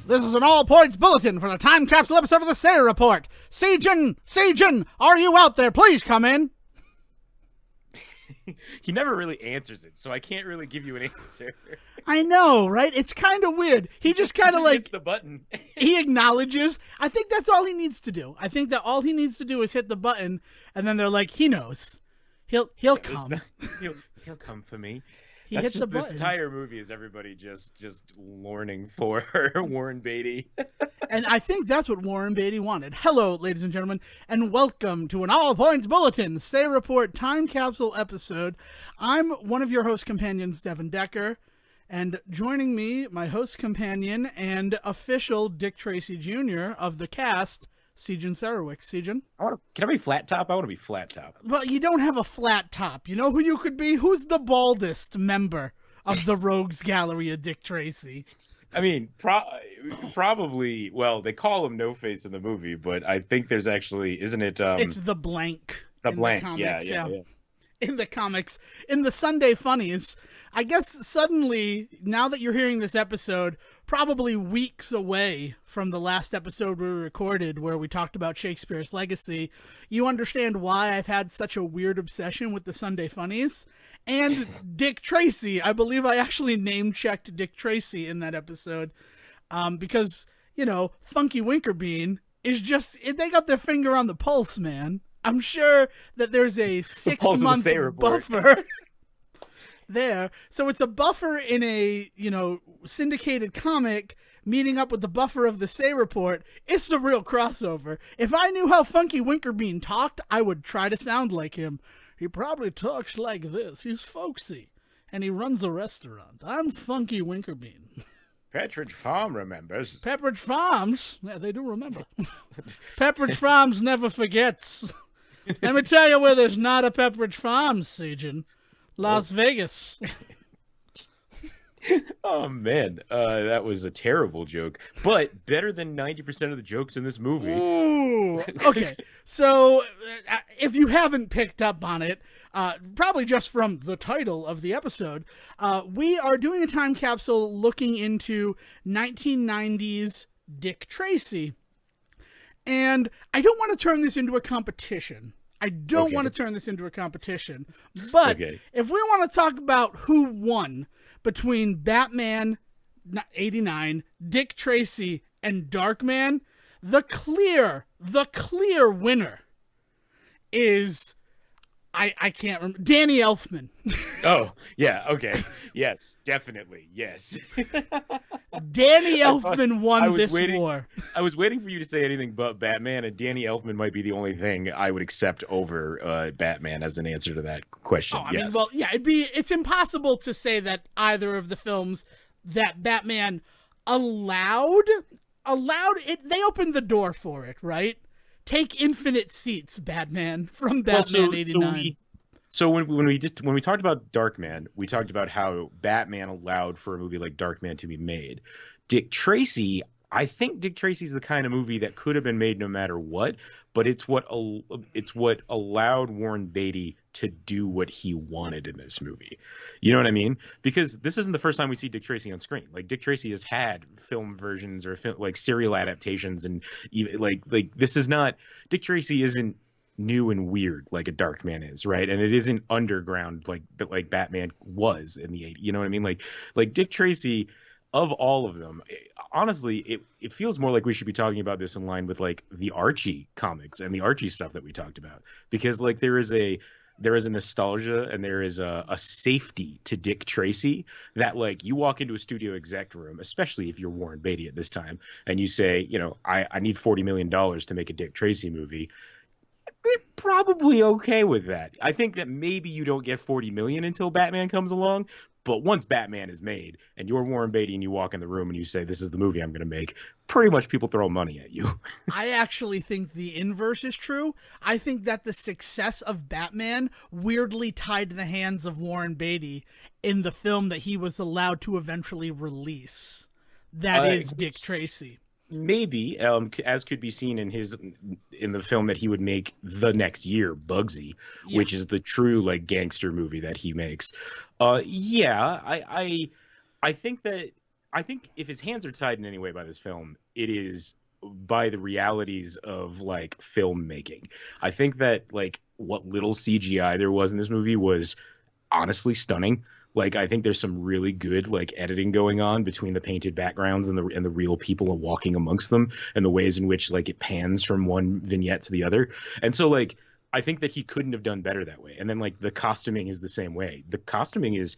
This is an all-points bulletin for the time capsule episode of the Say Report. Sejan, are you out there? Please come in. He never really answers it, so I can't really give you an answer. I know, right? It's kind of weird. He just kind of like hits the button. He acknowledges. I think that's all he needs to do. I think that all he needs to do is hit the button, and then they're like, he knows. He'll come. He'll come for me. He hits the button. This entire movie is everybody just learning for Warren Beatty. And I think that's what Warren Beatty wanted. Hello, ladies and gentlemen, and welcome to an All Points Bulletin Say Report time capsule episode. I'm one of your host companions, Devin Decker, and joining me, my host companion and official Dick Tracy Jr. of the cast, Sejan Sarowik. Sejan? Can I be flat top? I want to be flat top. Well, you don't have a flat top. You know who you could be? Who's the baldest member of the Rogues Gallery of Dick Tracy? I mean, probably, well, they call him No Face in the movie, but I think there's actually, isn't it? It's the blank. The blank, the comics, yeah. In the comics, in the Sunday Funnies, I guess suddenly, now that you're hearing this episode, probably weeks away from the last episode we recorded where we talked about Shakespeare's legacy, you understand why I've had such a weird obsession with the Sunday Funnies. And Dick Tracy. I believe I actually name-checked Dick Tracy in that episode because, you know, Funky Winkerbean is just, they got their finger on the pulse, man. I'm sure that there's a 6-month buffer there. So it's a buffer in a, syndicated comic meeting up with the buffer of the Say Report. It's the real crossover. If I knew how Funky Winkerbean talked, I would try to sound like him. He probably talks like this. He's folksy, and he runs a restaurant. I'm Funky Winkerbean. Pepperidge Farm remembers. Pepperidge Farms? Yeah, they do remember. Pepperidge Farms never forgets. Let me tell you where there's not a Pepperidge Farms, Sejan. Las Vegas. Oh, man. That was a terrible joke. But better than 90% of the jokes in this movie. Ooh. Okay. So, if you haven't picked up on it, probably just from the title of the episode, we are doing a time capsule looking into 1990s Dick Tracy. And I don't want to turn this into a competition. But if we want to talk about who won between Batman 89, Dick Tracy, and Darkman, the clear winner is, I can't remember, Danny Elfman. Oh, yeah, okay. Yes, definitely, yes. Danny Elfman won this war. I was waiting for you to say anything but Batman, and Danny Elfman might be the only thing I would accept over Batman as an answer to that question. Oh, I mean, well, yeah, it's impossible to say that either of the films that Batman allowed it. They opened the door for it, right? Take infinite seats, Batman, from Batman 89. So when we talked about Darkman, we talked about how Batman allowed for a movie like Darkman to be made. Dick Tracy, I think Dick Tracy's the kind of movie that could have been made no matter what, but it's what allowed Warren Beatty to do what he wanted in this movie. You know what I mean? Because this isn't the first time we see Dick Tracy on screen. Like, Dick Tracy has had film versions or like serial adaptations, and even like this is not, Dick Tracy isn't new and weird like a Darkman is, right? And it isn't underground like Batman was in the 80s. You know what I mean? Like Dick Tracy, of all of them, honestly, it feels more like we should be talking about this in line with like the Archie comics and the Archie stuff that we talked about, because like there is a nostalgia and there is a safety to Dick Tracy that, like, you walk into a studio exec room, especially if you're Warren Beatty at this time, and you say, I need $40 million to make a Dick Tracy movie. They're probably okay with that. I think that maybe you don't get 40 million until Batman comes along, but once Batman is made and you're Warren Beatty and you walk in the room and you say, this is the movie I'm going to make, pretty much people throw money at you. I actually think the inverse is true. I think that the success of Batman weirdly tied the hands of Warren Beatty in the film that he was allowed to eventually release. That is Dick Tracy. Maybe, as could be seen in the film that he would make the next year, Bugsy, which is the true like gangster movie that he makes. I think that I think if his hands are tied in any way by this film, it is by the realities of like filmmaking. I think that like what little CGI there was in this movie was honestly stunning. Like I think there's some really good like editing going on between the painted backgrounds and the real people walking amongst them, and the ways in which like it pans from one vignette to the other. And so like I think that he couldn't have done better that way. And then like the costuming is the same way. The costuming is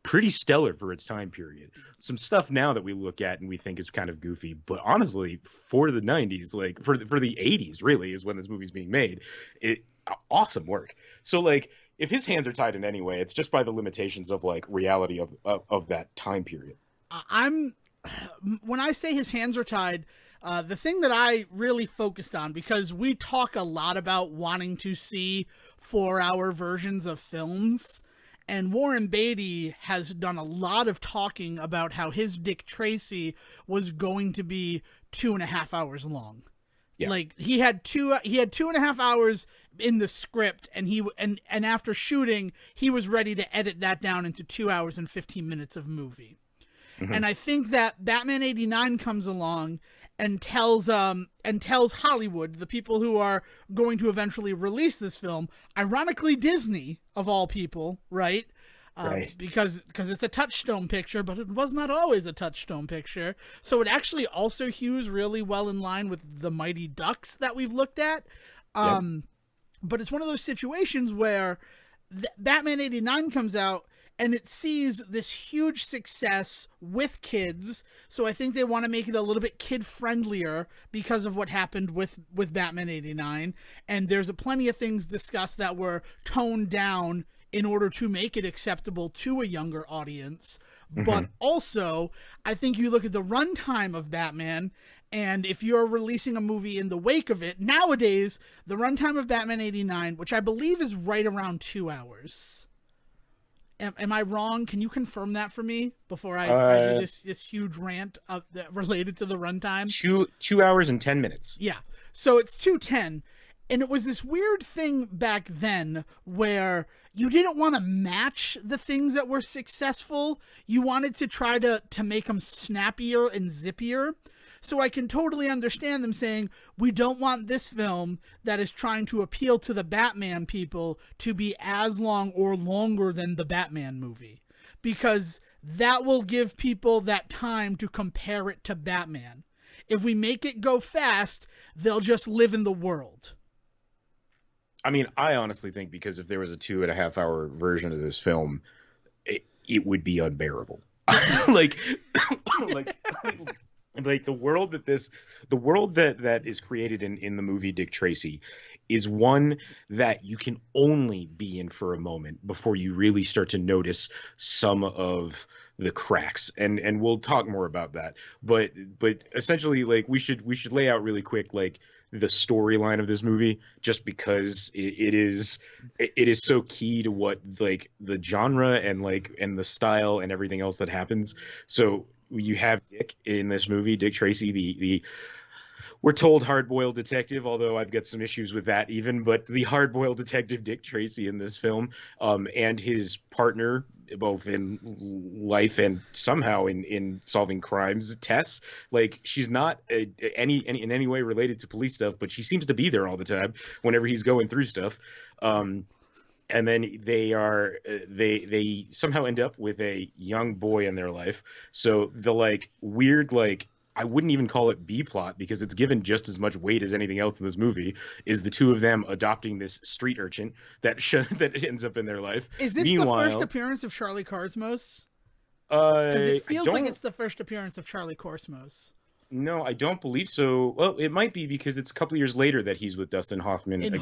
pretty stellar for its time period. Some stuff now that we look at and we think is kind of goofy, but honestly, for the 90s, like for the 80s, really is when this movie's being made. It awesome work. So like, if his hands are tied in any way, it's just by the limitations of like reality of that time period. I'm when I say his hands are tied. The thing that I really focused on, because we talk a lot about wanting to see 4-hour versions of films, and Warren Beatty has done a lot of talking about how his Dick Tracy was going to be 2.5 hours long. Yeah. Like he had 2.5 hours in the script, and and after shooting, he was ready to edit that down into 2 hours and 15 minutes of movie. Mm-hmm. And I think that Batman '89 comes along and tells Hollywood, the people who are going to eventually release this film, ironically Disney of all people, right? Right. Because it's a Touchstone picture, but it was not always a Touchstone picture. So it actually also hews really well in line with the Mighty Ducks that we've looked at. Yep. But it's one of those situations where Batman '89 comes out, and it sees this huge success with kids. So I think they want to make it a little bit kid-friendlier because of what happened with Batman '89. And there's plenty of things discussed that were toned down in order to make it acceptable to a younger audience. Mm-hmm. But also, I think you look at the runtime of Batman, and if you're releasing a movie in the wake of it, nowadays, the runtime of Batman '89, which I believe is right around 2 hours. Am I wrong? Can you confirm that for me before I do this huge rant related to the runtime? 2 hours and 10 minutes. Yeah. So it's 2:10. And it was this weird thing back then where you didn't want to match the things that were successful. You wanted to try to make them snappier and zippier. So I can totally understand them saying, we don't want this film that is trying to appeal to the Batman people to be as long or longer than the Batman movie, because that will give people that time to compare it to Batman. If we make it go fast, they'll just live in the world. I mean, I honestly think because if there was a 2.5 hour version of this film, it would be unbearable. like the world that is created in the movie Dick Tracy is one that you can only be in for a moment before you really start to notice some of the cracks, and we'll talk more about that. But essentially, like we should lay out really quick like the storyline of this movie, just because it is so key to what like the genre and the style and everything else that happens. So you have Dick in this movie, Dick Tracy, the we're told hard-boiled detective, although I've got some issues with that even, but the hard-boiled detective Dick Tracy in this film, and his partner, both in life and somehow in solving crimes, Tess. Like, she's not in any way related to police stuff, but she seems to be there all the time whenever he's going through stuff. And then they somehow end up with a young boy in their life. So the weird I wouldn't even call it B plot, because it's given just as much weight as anything else in this movie, is the two of them adopting this street urchin that ends up in their life. Is this the first appearance of Charlie Cosmos? Because it feels like it's the first appearance of Charlie Cosmos. No, I don't believe so. Well, it might be, because it's a couple of years later that he's with Dustin Hoffman in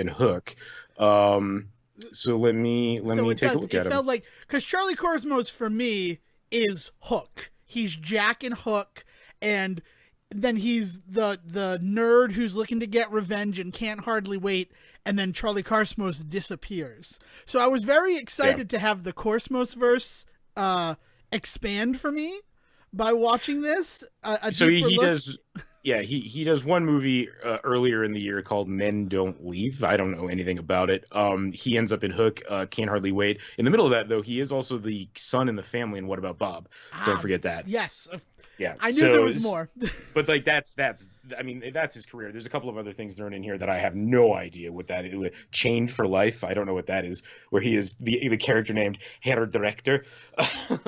Hook. So let me take a look at him. It felt like, because Charlie Cosmos for me is Hook. He's Jack in Hook, and then he's the nerd who's looking to get revenge and can't hardly wait, and then Charlie Cosmos disappears. So I was very excited to have the Cosmos verse expand for me by watching this. So he does. Yeah, he does one movie earlier in the year called Men Don't Leave. I don't know anything about it. He ends up in Hook, Can't Hardly Wait. In the middle of that, though, he is also the son in the family in What About Bob? Don't Ah, forget that. yes. Yeah. I knew there So, was more. but like that's I mean that's his career. There's a couple of other things thrown in here that I have no idea what that is. Chained for Life. I don't know what that is. Where he is the character named Herr Director.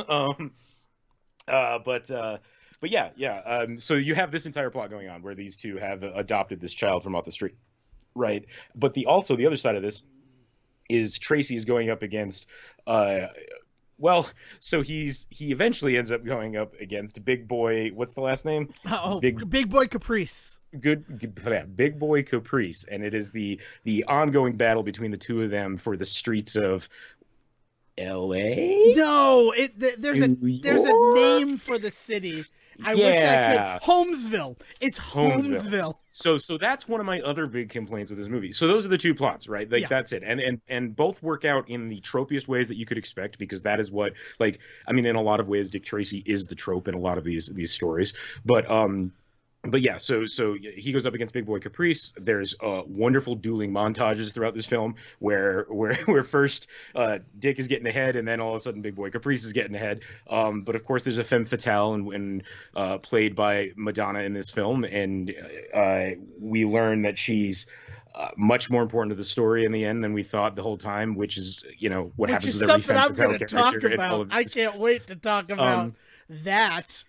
um, uh, but uh, but yeah, yeah. So you have this entire plot going on where these two have adopted this child from off the street, right? But the other side of this is Tracy is going up against uh well, so he eventually ends up going up against Big Boy. What's the last name? Oh, Big Big Boy Caprice. yeah, Big Boy Caprice, and it is the ongoing battle between the two of them for the streets of L.A. No, New there's a York. name for the city. I wish I could. Yeah, Holmesville. It's Holmesville. Holmesville. So that's one of my other big complaints with this movie. So those are the two plots, right? Like Yeah. that's it. And both work out in the tropiest ways that you could expect because that is what like I mean in a lot of ways Dick Tracy is the trope in a lot of these stories. But yeah, so he goes up against Big Boy Caprice. There's wonderful dueling montages throughout this film where first Dick is getting ahead, and then all of a sudden Big Boy Caprice is getting ahead. But of course, there's a femme fatale, and played by Madonna in this film, and we learn that she's much more important to the story in the end than we thought the whole time, which is what Which happens is with every something femme I'm fatale going to talk character in all about. of I this. can't wait to talk about that.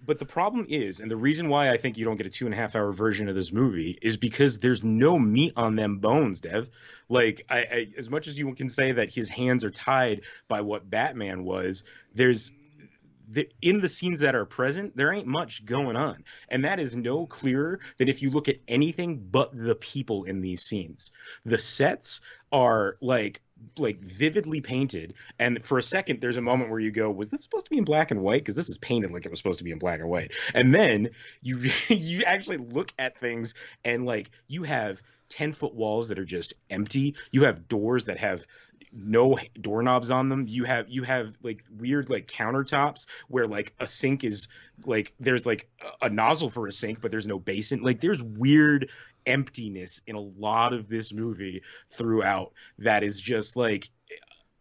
But the problem is, and the reason why I think you don't get a 2.5 hour version of this movie is because there's no meat on them bones, Dev. Like, I as much as you can say that his hands are tied by what Batman was, in the scenes that are present, there ain't much going on, and that is no clearer than if you look at anything but the people in these scenes. The sets are like vividly painted, and for a second there's a moment where you go, was this supposed to be in black and white, because this is painted like it was supposed to be in black and white, and then you you actually look at things, and like you have 10-foot walls that are just empty, you have doors that have no doorknobs on them, you have like weird like countertops where like a sink is like there's like a nozzle for a sink but there's no basin, like there's weird emptiness in a lot of this movie throughout that is just like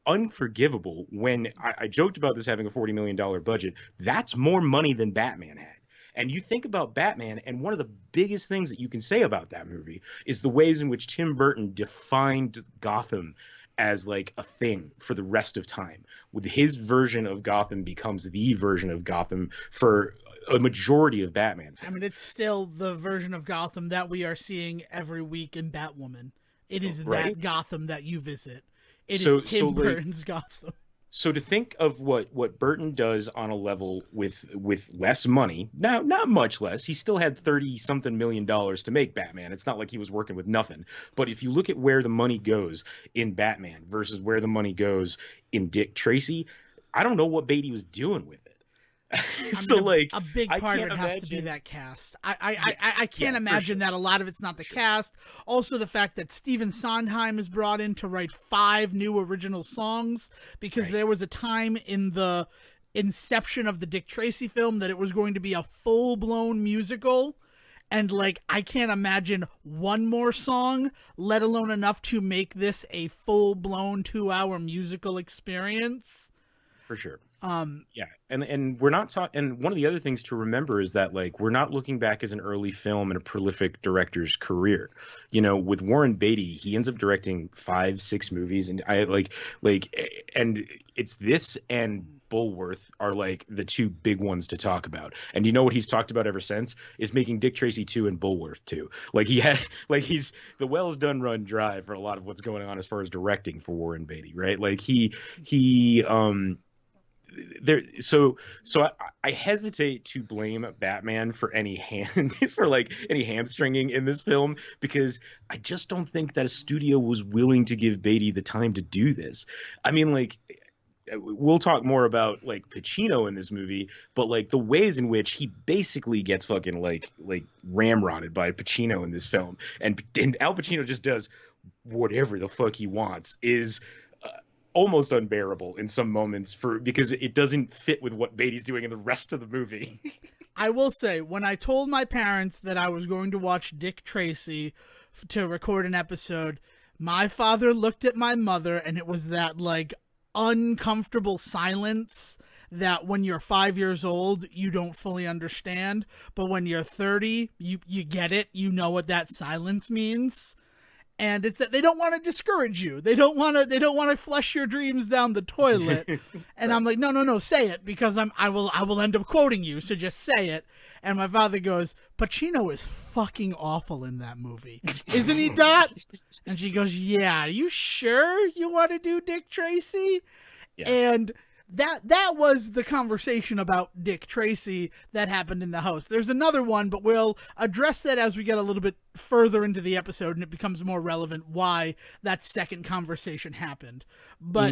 unforgivable. When I joked about this having a $40 million budget, that's more money than Batman had. And you think about Batman, and one of the biggest things that you can say about that movie is the ways in which Tim Burton defined Gotham as like a thing for the rest of time. With his version of Gotham becomes the version of Gotham for a majority of Batman fans. I mean, it's still the version of Gotham that we are seeing every week in Batwoman. It is Right? that Gotham that you visit. It So is Tim like, Burton's Gotham. so to think of what Burton does on a level with less money, now not much less, he still had 30 something million dollars to make Batman. It's not like he was working with nothing. But if you look at where the money goes in Batman versus where the money goes in Dick Tracy, I don't know what Beatty was doing with it. So mean, like a big I part of can't it has to be imagine. that cast. I Yes, can't yeah, for imagine sure. that a lot of it's not the Sure. cast. Also, the fact that Stephen Sondheim is brought in to write 5 new original songs, because Right. there was a time in the inception of the Dick Tracy film that it was going to be a full-blown musical. And like, I can't imagine one more song, let alone enough to make this a full-blown 2-hour musical experience. For sure. Um, Yeah, and we're not talking. And one of the other things to remember is that like we're not looking back as an early film in a prolific director's career. With Warren Beatty, he ends up directing 5, 6 movies, and and it's this and Bulworth are like the two big ones to talk about. And you know what he's talked about ever since is making Dick Tracy 2 and Bulworth 2. Like he had, like he's the well's done run dry for a lot of what's going on as far as directing for Warren Beatty, right? Like he there so I hesitate to blame Batman for any for like any hamstringing in this film, because I just don't think that a studio was willing to give Beatty the time to do this. I mean, like, we'll talk more about like Pacino in this movie, but like the ways in which he basically gets fucking like ramrodded by Pacino in this film, and Al Pacino just does whatever the fuck he wants, is almost unbearable in some moments because it doesn't fit with what Beatty's doing in the rest of the movie. I will say, when I told my parents that I was going to watch Dick Tracy to record an episode, my father looked at my mother, and it was that, like, uncomfortable silence that when you're 5 years old, you don't fully understand. But when you're 30, you get it. You know what that silence means. And it's that they don't want to discourage you. They don't want to flush your dreams down the toilet. And I'm like, no, say it, because I will end up quoting you. So just say it. And my father goes, Pacino is fucking awful in that movie, isn't he, Dot? And she goes, yeah. Are you sure you want to do Dick Tracy? Yeah. And that was the conversation about Dick Tracy that happened in the house. There's another one, but we'll address that as we get a little bit further into the episode and it becomes more relevant why that second conversation happened. But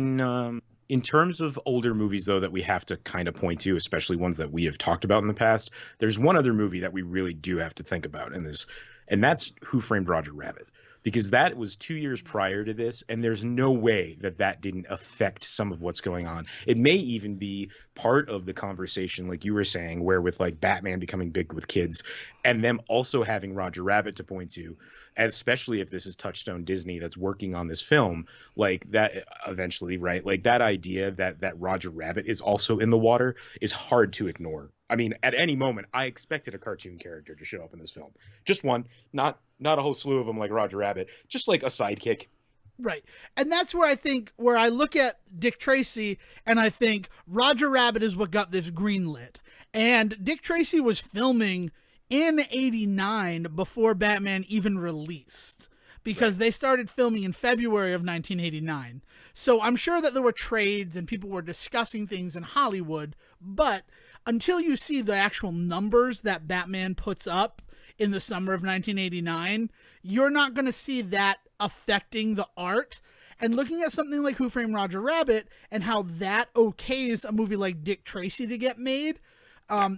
in terms of older movies, though, that we have to kind of point to, especially ones that we have talked about in the past, there's one other movie that we really do have to think about in this, and that's Who Framed Roger Rabbit. Because that was 2 years prior to this, and there's no way that didn't affect some of what's going on. It may even be part of the conversation, like you were saying, where with like Batman becoming big with kids and them also having Roger Rabbit to point to, especially if this is Touchstone Disney that's working on this film, like that eventually, right? Like that idea that Roger Rabbit is also in the water is hard to ignore. I mean, at any moment, I expected a cartoon character to show up in this film. Just one, not a whole slew of them like Roger Rabbit, just like a sidekick. Right. And that's where I think, where I look at Dick Tracy and I think Roger Rabbit is what got this greenlit. And Dick Tracy was filming in '89 before Batman even released, because they started filming in February of 1989. So I'm sure that there were trades and people were discussing things in Hollywood, but until you see the actual numbers that Batman puts up in the summer of 1989, you're not going to see that affecting the art. And looking at something like Who Framed Roger Rabbit and how that okays a movie like Dick Tracy to get made,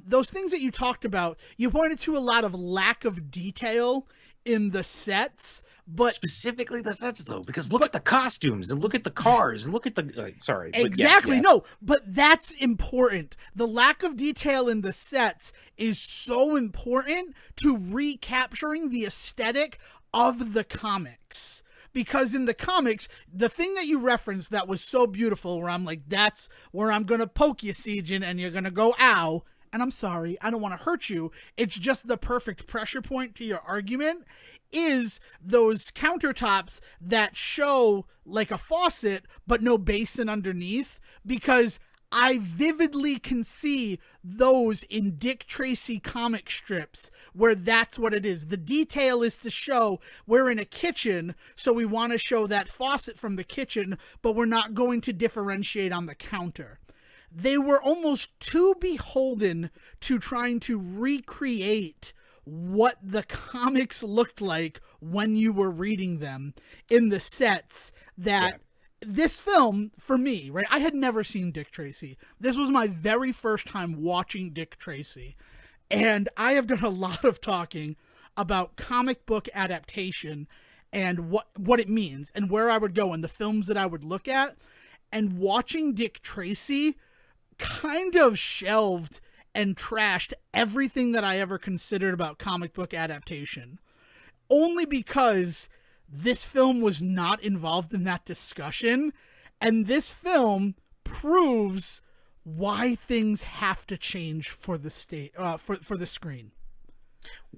those things that you talked about, you pointed to a lot of lack of detail in the sets, but specifically the sets, though, because look at the costumes and look at the cars and look at the sorry, exactly. Yeah. No, but that's important. The lack of detail in the sets is so important to recapturing the aesthetic of the comics. Because in the comics, the thing that you referenced that was so beautiful, where I'm like, that's where I'm gonna poke you, Sejan, and you're gonna go ow. And I'm sorry, I don't want to hurt you. It's just the perfect pressure point to your argument, is those countertops that show like a faucet, but no basin underneath, because I vividly can see those in Dick Tracy comic strips where that's what it is. The detail is to show we're in a kitchen, so we want to show that faucet from the kitchen, but we're not going to differentiate on the counter. They were almost too beholden to trying to recreate what the comics looked like when you were reading them in the sets that this film, for me, right, I had never seen Dick Tracy. This was my very first time watching Dick Tracy. And I have done a lot of talking about comic book adaptation and what it means and where I would go and the films that I would look at. And watching Dick Tracy kind of shelved and trashed everything that I ever considered about comic book adaptation. Only because this film was not involved in that discussion, and this film proves why things have to change for the for the screen.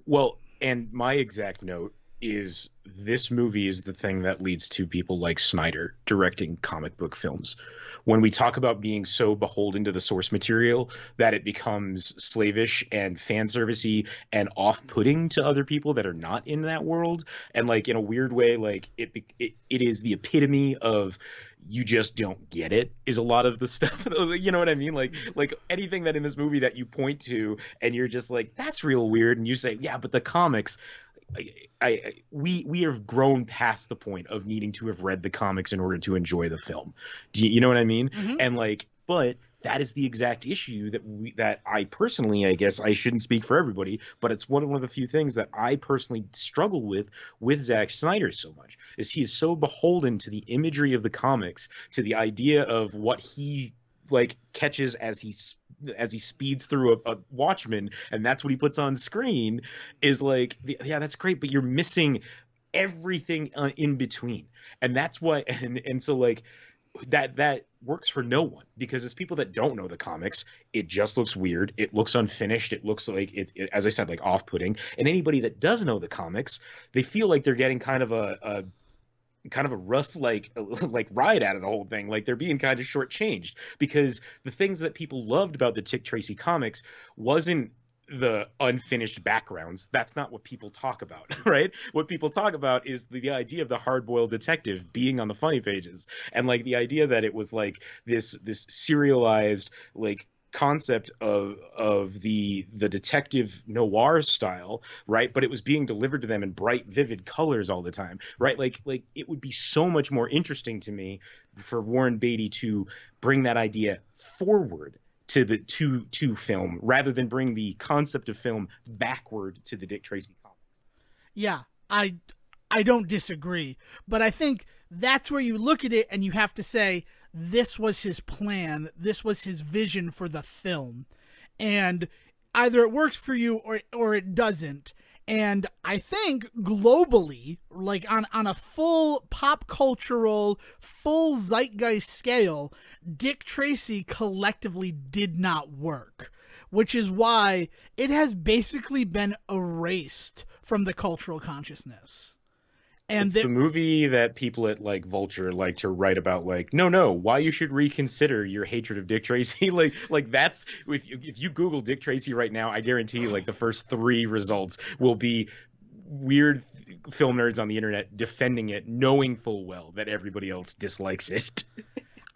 Well, and my exact note is this movie is the thing that leads to people like Snyder directing comic book films. When we talk about being so beholden to the source material that it becomes slavish and fan servicey and off-putting to other people that are not in that world, and like in a weird way, like it is the epitome of you just don't get it, is a lot of the stuff. You know what I mean? Like anything that in this movie that you point to and you're just like, that's real weird, and you say, yeah, but the comics, we have grown past the point of needing to have read the comics in order to enjoy the film. Do you know what I mean? Mm-hmm. And like, but that is the exact issue that I personally, I guess I shouldn't speak for everybody, but it's one of the few things that I personally struggle with Zack Snyder so much, is he is so beholden to the imagery of the comics, to the idea of what he like catches as he as he speeds through a Watchman, and that's what he puts on screen, is like, yeah, that's great, but you're missing everything in between, and that's what, and so like that works for no one, because as people that don't know the comics, it just looks weird, it looks unfinished, it looks like as I said, like off-putting. And anybody that does know the comics, they feel like they're getting kind of a rough like ride out of the whole thing, like they're being kind of shortchanged, because the things that people loved about the Dick Tracy comics wasn't the unfinished backgrounds. That's not what people talk about, right? What people talk about is the idea of the hard-boiled detective being on the funny pages, and like the idea that it was like this serialized like concept of the detective noir style, right? But it was being delivered to them in bright, vivid colors all the time, right? Like it would be so much more interesting to me for Warren Beatty to bring that idea forward to the to film, rather than bring the concept of film backward to the Dick Tracy comics. Yeah, I don't disagree, but I think that's where you look at it and you have to say this was his plan, this was his vision for the film, and either it works for you or it doesn't. And I think globally, like on a full pop cultural, full zeitgeist scale, Dick Tracy collectively did not work, which is why it has basically been erased from the cultural consciousness. And It's the movie that people at like Vulture like to write about, like, no, why you should reconsider your hatred of Dick Tracy. like that's, if you Google Dick Tracy right now, I guarantee like the first 3 results will be weird film nerds on the internet defending it, knowing full well that everybody else dislikes it.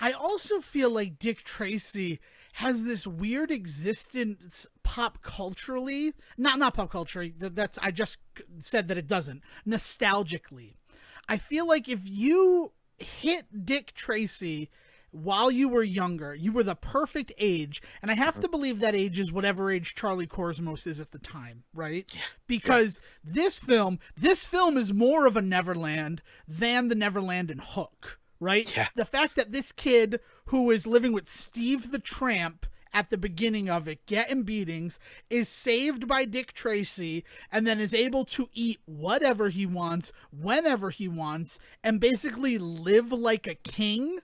I also feel like Dick Tracy has this weird existence pop culturally, not pop culturally. That's, I just said that it doesn't, nostalgically. I feel like if you hit Dick Tracy while you were younger, you were the perfect age, and I have to believe that age is whatever age Charlie Korsmos is at the time, right? Because this film is more of a Neverland than the Neverland in Hook. Right? Yeah. The fact that this kid who is living with Steve the Tramp at the beginning of it, getting beatings, is saved by Dick Tracy, and then is able to eat whatever he wants, whenever he wants, and basically live like a king.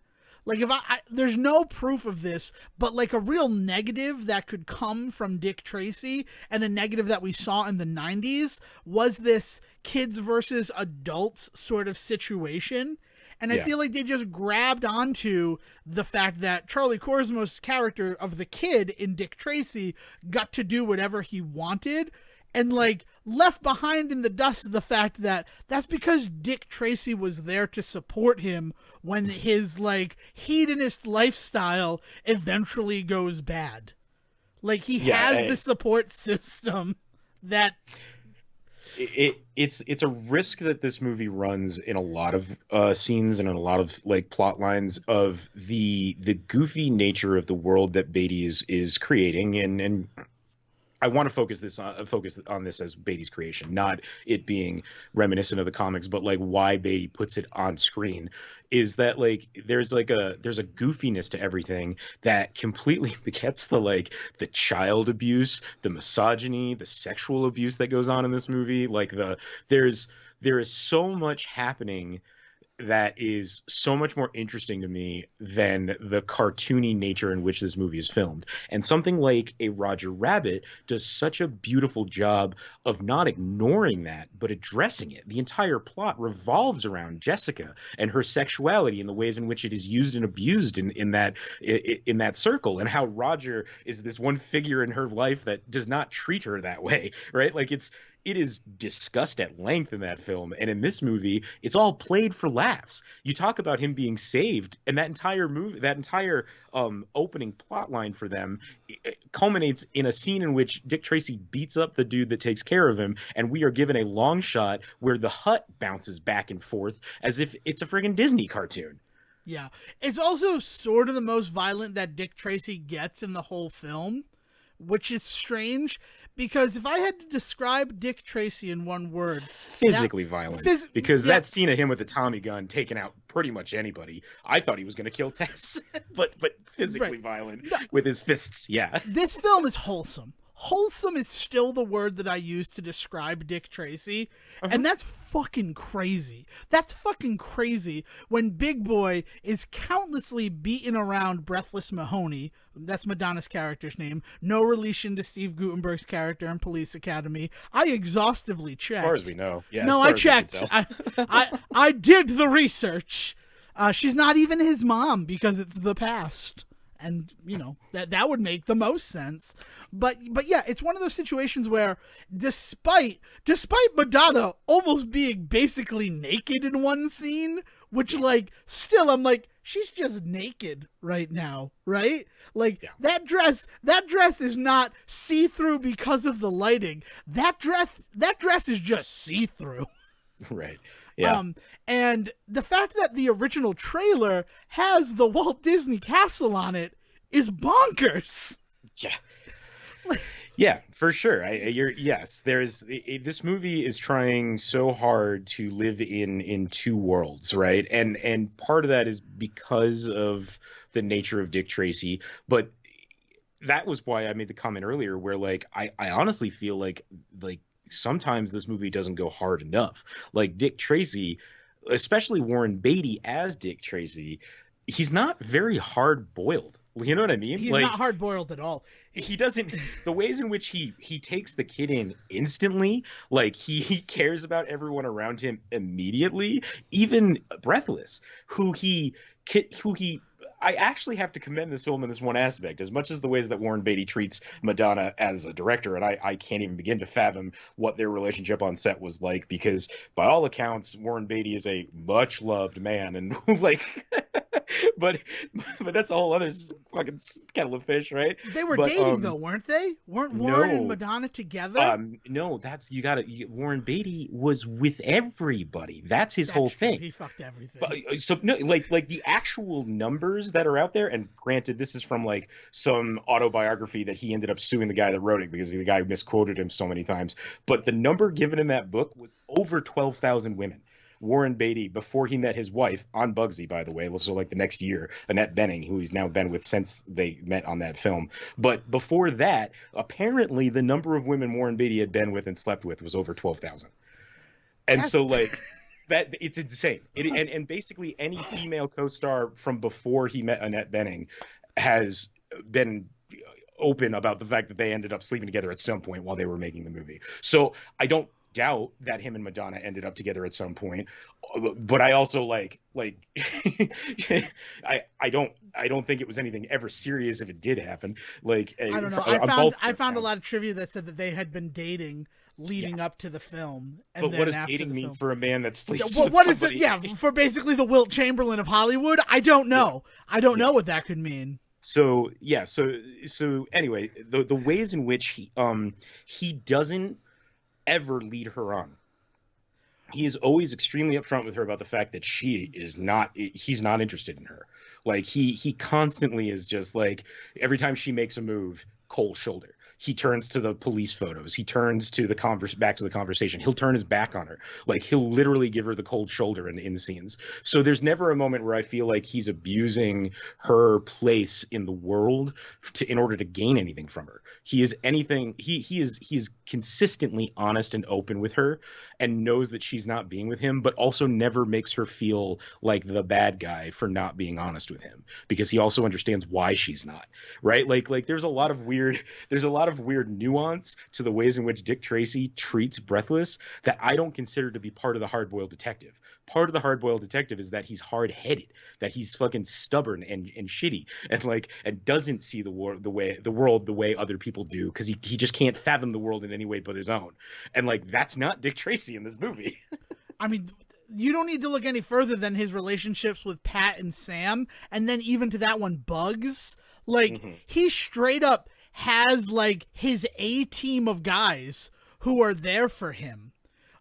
Like, if there's no proof of this, but like a real negative that could come from Dick Tracy, and a negative that we saw in the 90s, was this kids versus adults sort of situation. And I feel like they just grabbed onto the fact that Charlie Korsmos' character of the kid in Dick Tracy got to do whatever he wanted, and like left behind in the dust the fact that that's because Dick Tracy was there to support him when his like hedonist lifestyle eventually goes bad. Like he has the support system that... It's a risk that this movie runs in a lot of scenes and in a lot of like plot lines, of the goofy nature of the world that Beatty is creating, and I want to focus on this as Beatty's creation, not it being reminiscent of the comics, but like why Beatty puts it on screen, is that like there's a goofiness to everything that completely begets the child abuse, the misogyny, the sexual abuse that goes on in this movie. Like there is so much happening that is so much more interesting to me than the cartoony nature in which this movie is filmed. And something like a Roger Rabbit does such a beautiful job of not ignoring that, but addressing it. The entire plot revolves around Jessica and her sexuality and the ways in which it is used and abused in that circle, and how Roger is this one figure in her life that does not treat her that way, right? Like it is discussed at length in that film, and in this movie, it's all played for laughs. You talk about him being saved, and that entire movie, that entire opening plot line for them, it culminates in a scene in which Dick Tracy beats up the dude that takes care of him, and we are given a long shot where the hut bounces back and forth as if it's a friggin' Disney cartoon. Yeah, it's also sort of the most violent that Dick Tracy gets in the whole film, which is strange Because if I had to describe Dick Tracy in one word, physically violent. Because that scene of him with the Tommy gun taking out pretty much anybody, I thought he was going to kill Tess, but physically violent with his fists. Yeah. This film is wholesome. Wholesome is still the word that I use to describe Dick Tracy, and that's fucking crazy. That's fucking crazy when Big Boy is countlessly beating around Breathless Mahoney. That's Madonna's character's name. No relation to Steve Guttenberg's character in Police Academy. I exhaustively checked. As far as we know. Yeah, no, I checked. I did the research. She's not even his mom because it's the past. And, you know, that would make the most sense. But yeah, it's one of those situations where despite Madonna almost being basically naked in one scene, which, like, still I'm like, she's just naked right now, right? Like, that dress is not see-through because of the lighting. That dress is just see-through. Right. Yeah. And the fact that the original trailer has the Walt Disney Castle on it is bonkers. Yeah. Yeah, for sure. This movie is trying so hard to live in two worlds, right? And part of that is because of the nature of Dick Tracy, but that was why I made the comment earlier where, like, I honestly feel like sometimes this movie doesn't go hard enough. Like, Dick Tracy, especially Warren Beatty as Dick Tracy, he's not very hard-boiled. You know what I mean? He's not hard-boiled at all. He doesn't. The ways in which he takes the kid in instantly, like he cares about everyone around him immediately. Even Breathless, who I actually have to commend this film in this one aspect, as much as the ways that Warren Beatty treats Madonna as a director, and I can't even begin to fathom what their relationship on set was like, because by all accounts, Warren Beatty is a much loved man, and like, but that's a whole other fucking kettle of fish, right? They were dating though, weren't they? Weren't Warren and Madonna together? No, Warren Beatty was with everybody. That's his whole thing. He fucked everything. But, so no, like the actual numbers that are out there, and granted, this is from like some autobiography that he ended up suing the guy that wrote it because the guy misquoted him so many times. But the number given in that book was over 12,000 women. Warren Beatty, before he met his wife, on Bugsy, by the way, so like the next year, Annette Bening, who he's now been with since they met on that film. But before that, apparently the number of women Warren Beatty had been with and slept with was over 12,000. And so, like, that it's insane. And basically any female co-star from before he met Annette Bening has been open about the fact that they ended up sleeping together at some point while they were making the movie. So I don't doubt that him and Madonna ended up together at some point, but I also like I don't think it was anything ever serious if it did happen. Like, I don't know. I found a lot of trivia that said that they had been dating leading up to the film. And but then what does after dating the mean film. for a man that sleeps with what somebody? is it? Yeah, for basically the Wilt Chamberlain of Hollywood. I don't know. I don't know what that could mean. So yeah. So anyway, the ways in which he doesn't ever lead her on. He is always extremely upfront with her about the fact that he's not interested in her. Like he constantly is just like, every time she makes a move, cold shoulder. He turns to the police photos. He turns to back to the conversation. He'll turn his back on her. Like, he'll literally give her the cold shoulder in scenes. So there's never a moment where I feel like he's abusing her place in the world in order to gain anything from her. He is consistently honest and open with her and knows that she's not being with him, but also never makes her feel like the bad guy for not being honest with him, because he also understands why she's not, right? Like there's a lot of weird nuance to the ways in which Dick Tracy treats Breathless that I don't consider to be part of the hard-boiled detective. Part of the hard-boiled detective is that he's hard-headed, that he's fucking stubborn and shitty, and doesn't see the world the way other people do, because he just can't fathom the world in any way but his own. And like, that's not Dick Tracy in this movie. I mean, you don't need to look any further than his relationships with Pat and Sam, and then even to that one, Bugs. Like, he straight up has like his A team of guys who are there for him.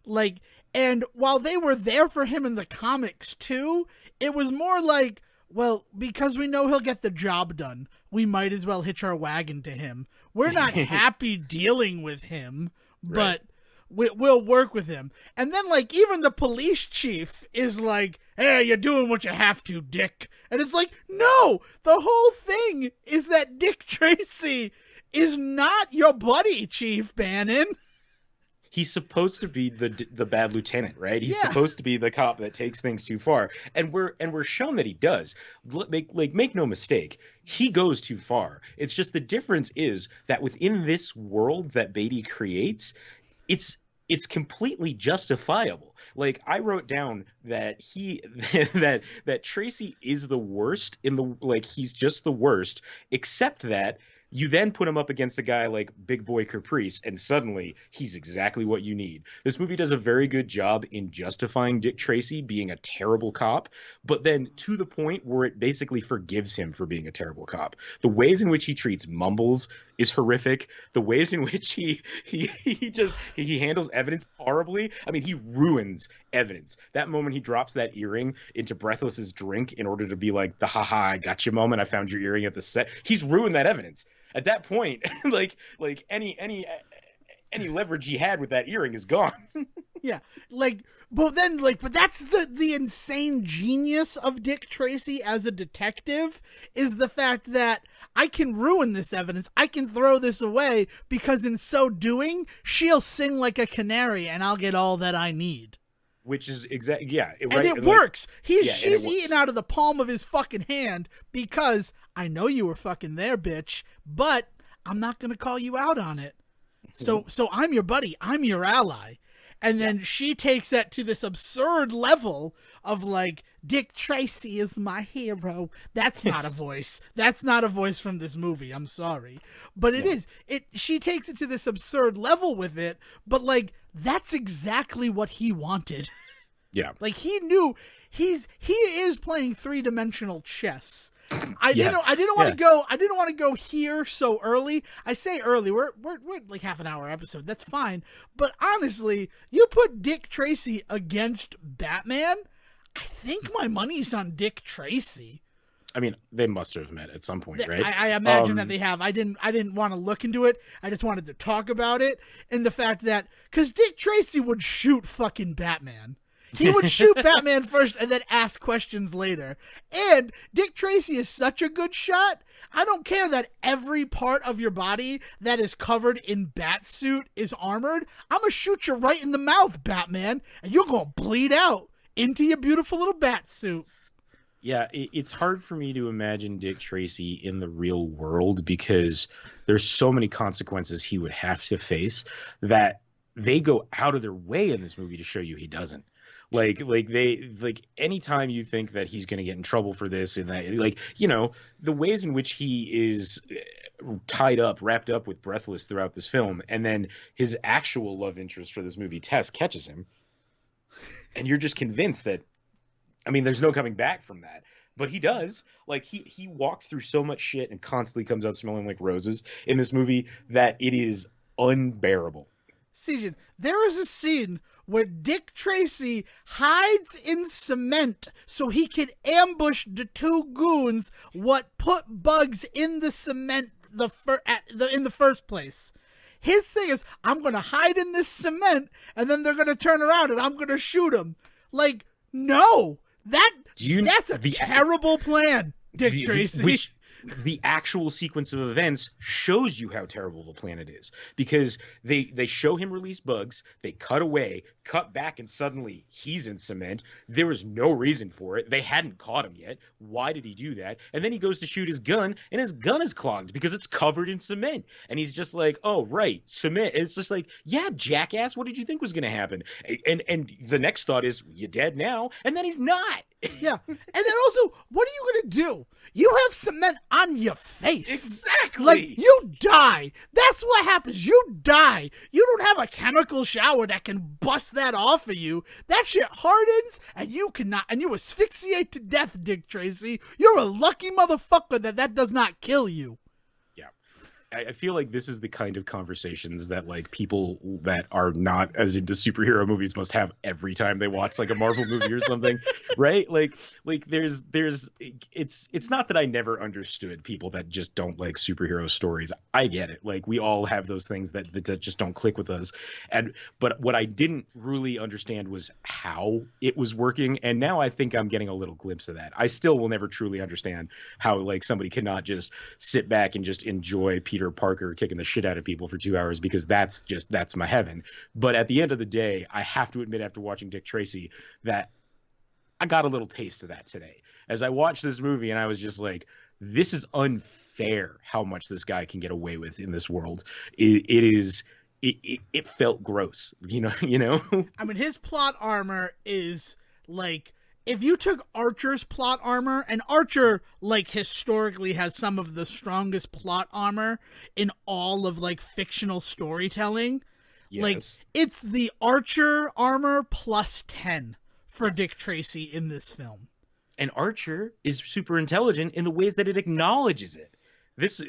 Like, and while they were there for him in the comics too, it was more like Well, because we know he'll get the job done, we might as well hitch our wagon to him. We're not happy dealing with him, but we'll work with him. And then, like, even the police chief is like, hey, you're doing what you have to, Dick. And it's like, no, the whole thing is that Dick Tracy is not your buddy, Chief Bannon. He's supposed to be the bad lieutenant, right? He's supposed to be the cop that takes things too far, and we're shown that he does. Make no mistake, he goes too far. It's just the difference is that within this world that Beatty creates, it's completely justifiable. Like, I wrote down that that Tracy is the worst he's just the worst, except that you then put him up against a guy like Big Boy Caprice, and suddenly he's exactly what you need. This movie does a very good job in justifying Dick Tracy being a terrible cop, but then to the point where it basically forgives him for being a terrible cop. The ways in which he treats Mumbles is horrific. The ways in which he handles evidence horribly. I mean, he ruins evidence. That moment he drops that earring into Breathless's drink in order to be like the haha, I got you moment, I found your earring at the set. He's ruined that evidence. At that point, like any leverage he had with that earring is gone. Yeah, but that's the insane genius of Dick Tracy as a detective, is the fact that I can ruin this evidence, I can throw this away, because in so doing, she'll sing like a canary and I'll get all that I need. Which is exactly, yeah. And it works. She's eating out of the palm of his fucking hand because I know you were fucking there, bitch, but I'm not going to call you out on it. So I'm your buddy. I'm your ally. And then she takes that to this absurd level of like, Dick Tracy is my hero. That's not a voice. That's not a voice from this movie. I'm sorry. But it is. She takes it to this absurd level with it, but like, that's exactly what he wanted. Yeah. Like, he knew he is playing three-dimensional chess. I didn't want to go here so early. I say early. We're like half an hour episode. That's fine. But honestly, you put Dick Tracy against Batman, I think my money's on Dick Tracy. I mean, they must have met at some point, right? I imagine that they have. I didn't want to look into it. I just wanted to talk about it, and the fact that, because Dick Tracy would shoot fucking Batman. He would shoot Batman first and then ask questions later. And Dick Tracy is such a good shot. I don't care that every part of your body that is covered in bat suit is armored. I'm going to shoot you right in the mouth, Batman, and you're going to bleed out into your beautiful little bat suit. Yeah, it's hard for me to imagine Dick Tracy in the real world because there's so many consequences he would have to face that they go out of their way in this movie to show you he doesn't. Like anytime you think that he's going to get in trouble for this and that, like, you know, the ways in which he is wrapped up with Breathless throughout this film, and then his actual love interest for this movie, Tess, catches him, and you're just convinced that, I mean, there's no coming back from that. But he does. Like, he walks through so much shit and constantly comes out smelling like roses in this movie that it is unbearable. Sejan, there is a scene where Dick Tracy hides in cement so he can ambush the two goons what put bugs in the cement in the first place. His thing is, I'm going to hide in this cement, and then they're going to turn around and I'm going to shoot them. Like, no. That's a terrible plan, Dick Tracy. The actual sequence of events shows you how terrible the plan it is, because they show him release bugs, they cut away, cut back, and suddenly he's in cement. There was no reason for it. They hadn't caught him yet. Why did he do that? And then he goes to shoot his gun, and his gun is clogged because it's covered in cement. And he's just like, oh, right, cement. It's just like, yeah, jackass, what did you think was going to happen? And the next thought is, you're dead now. And then he's not. Yeah. And then also, what are you going to do? You have cement on your face. Exactly. Like, you die. That's what happens. You die. You don't have a chemical shower that can bust that off of you. That shit hardens, and you asphyxiate to death, Dick Tracy. You're a lucky motherfucker that does not kill you. Yeah. I feel like this is the kind of conversations that like people that are not as into superhero movies must have every time they watch like a Marvel movie or something, right? Like there's it's not that I never understood people that just don't like superhero stories. I get it. Like we all have those things that just don't click with us. But what I didn't really understand was how it was working, and now I think I'm getting a little glimpse of that. I still will never truly understand how like somebody cannot just sit back and just enjoy Peter Parker kicking the shit out of people for 2 hours, because that's my heaven. But at the end of the day, I have to admit, after watching Dick Tracy, that I got a little taste of that today as I watched this movie, and I was just like, this is unfair how much this guy can get away with in this world. It felt gross, you know. I mean, his plot armor is like, if you took Archer's plot armor, and Archer, like, historically has some of the strongest plot armor in all of, like, fictional storytelling. Yes. Like, it's the Archer armor plus 10 for Dick Tracy in this film. And Archer is super intelligent in the ways that it acknowledges it. This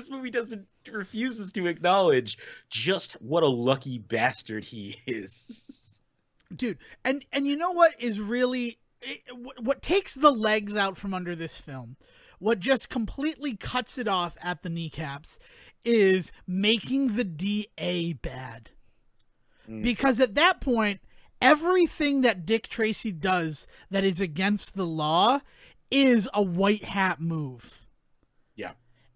movie refuses to acknowledge just what a lucky bastard he is. Dude, and you know what is really, what takes the legs out from under this film, what just completely cuts it off at the kneecaps, is making the DA bad. Because at that point, everything that Dick Tracy does that is against the law is a white hat move. Yeah.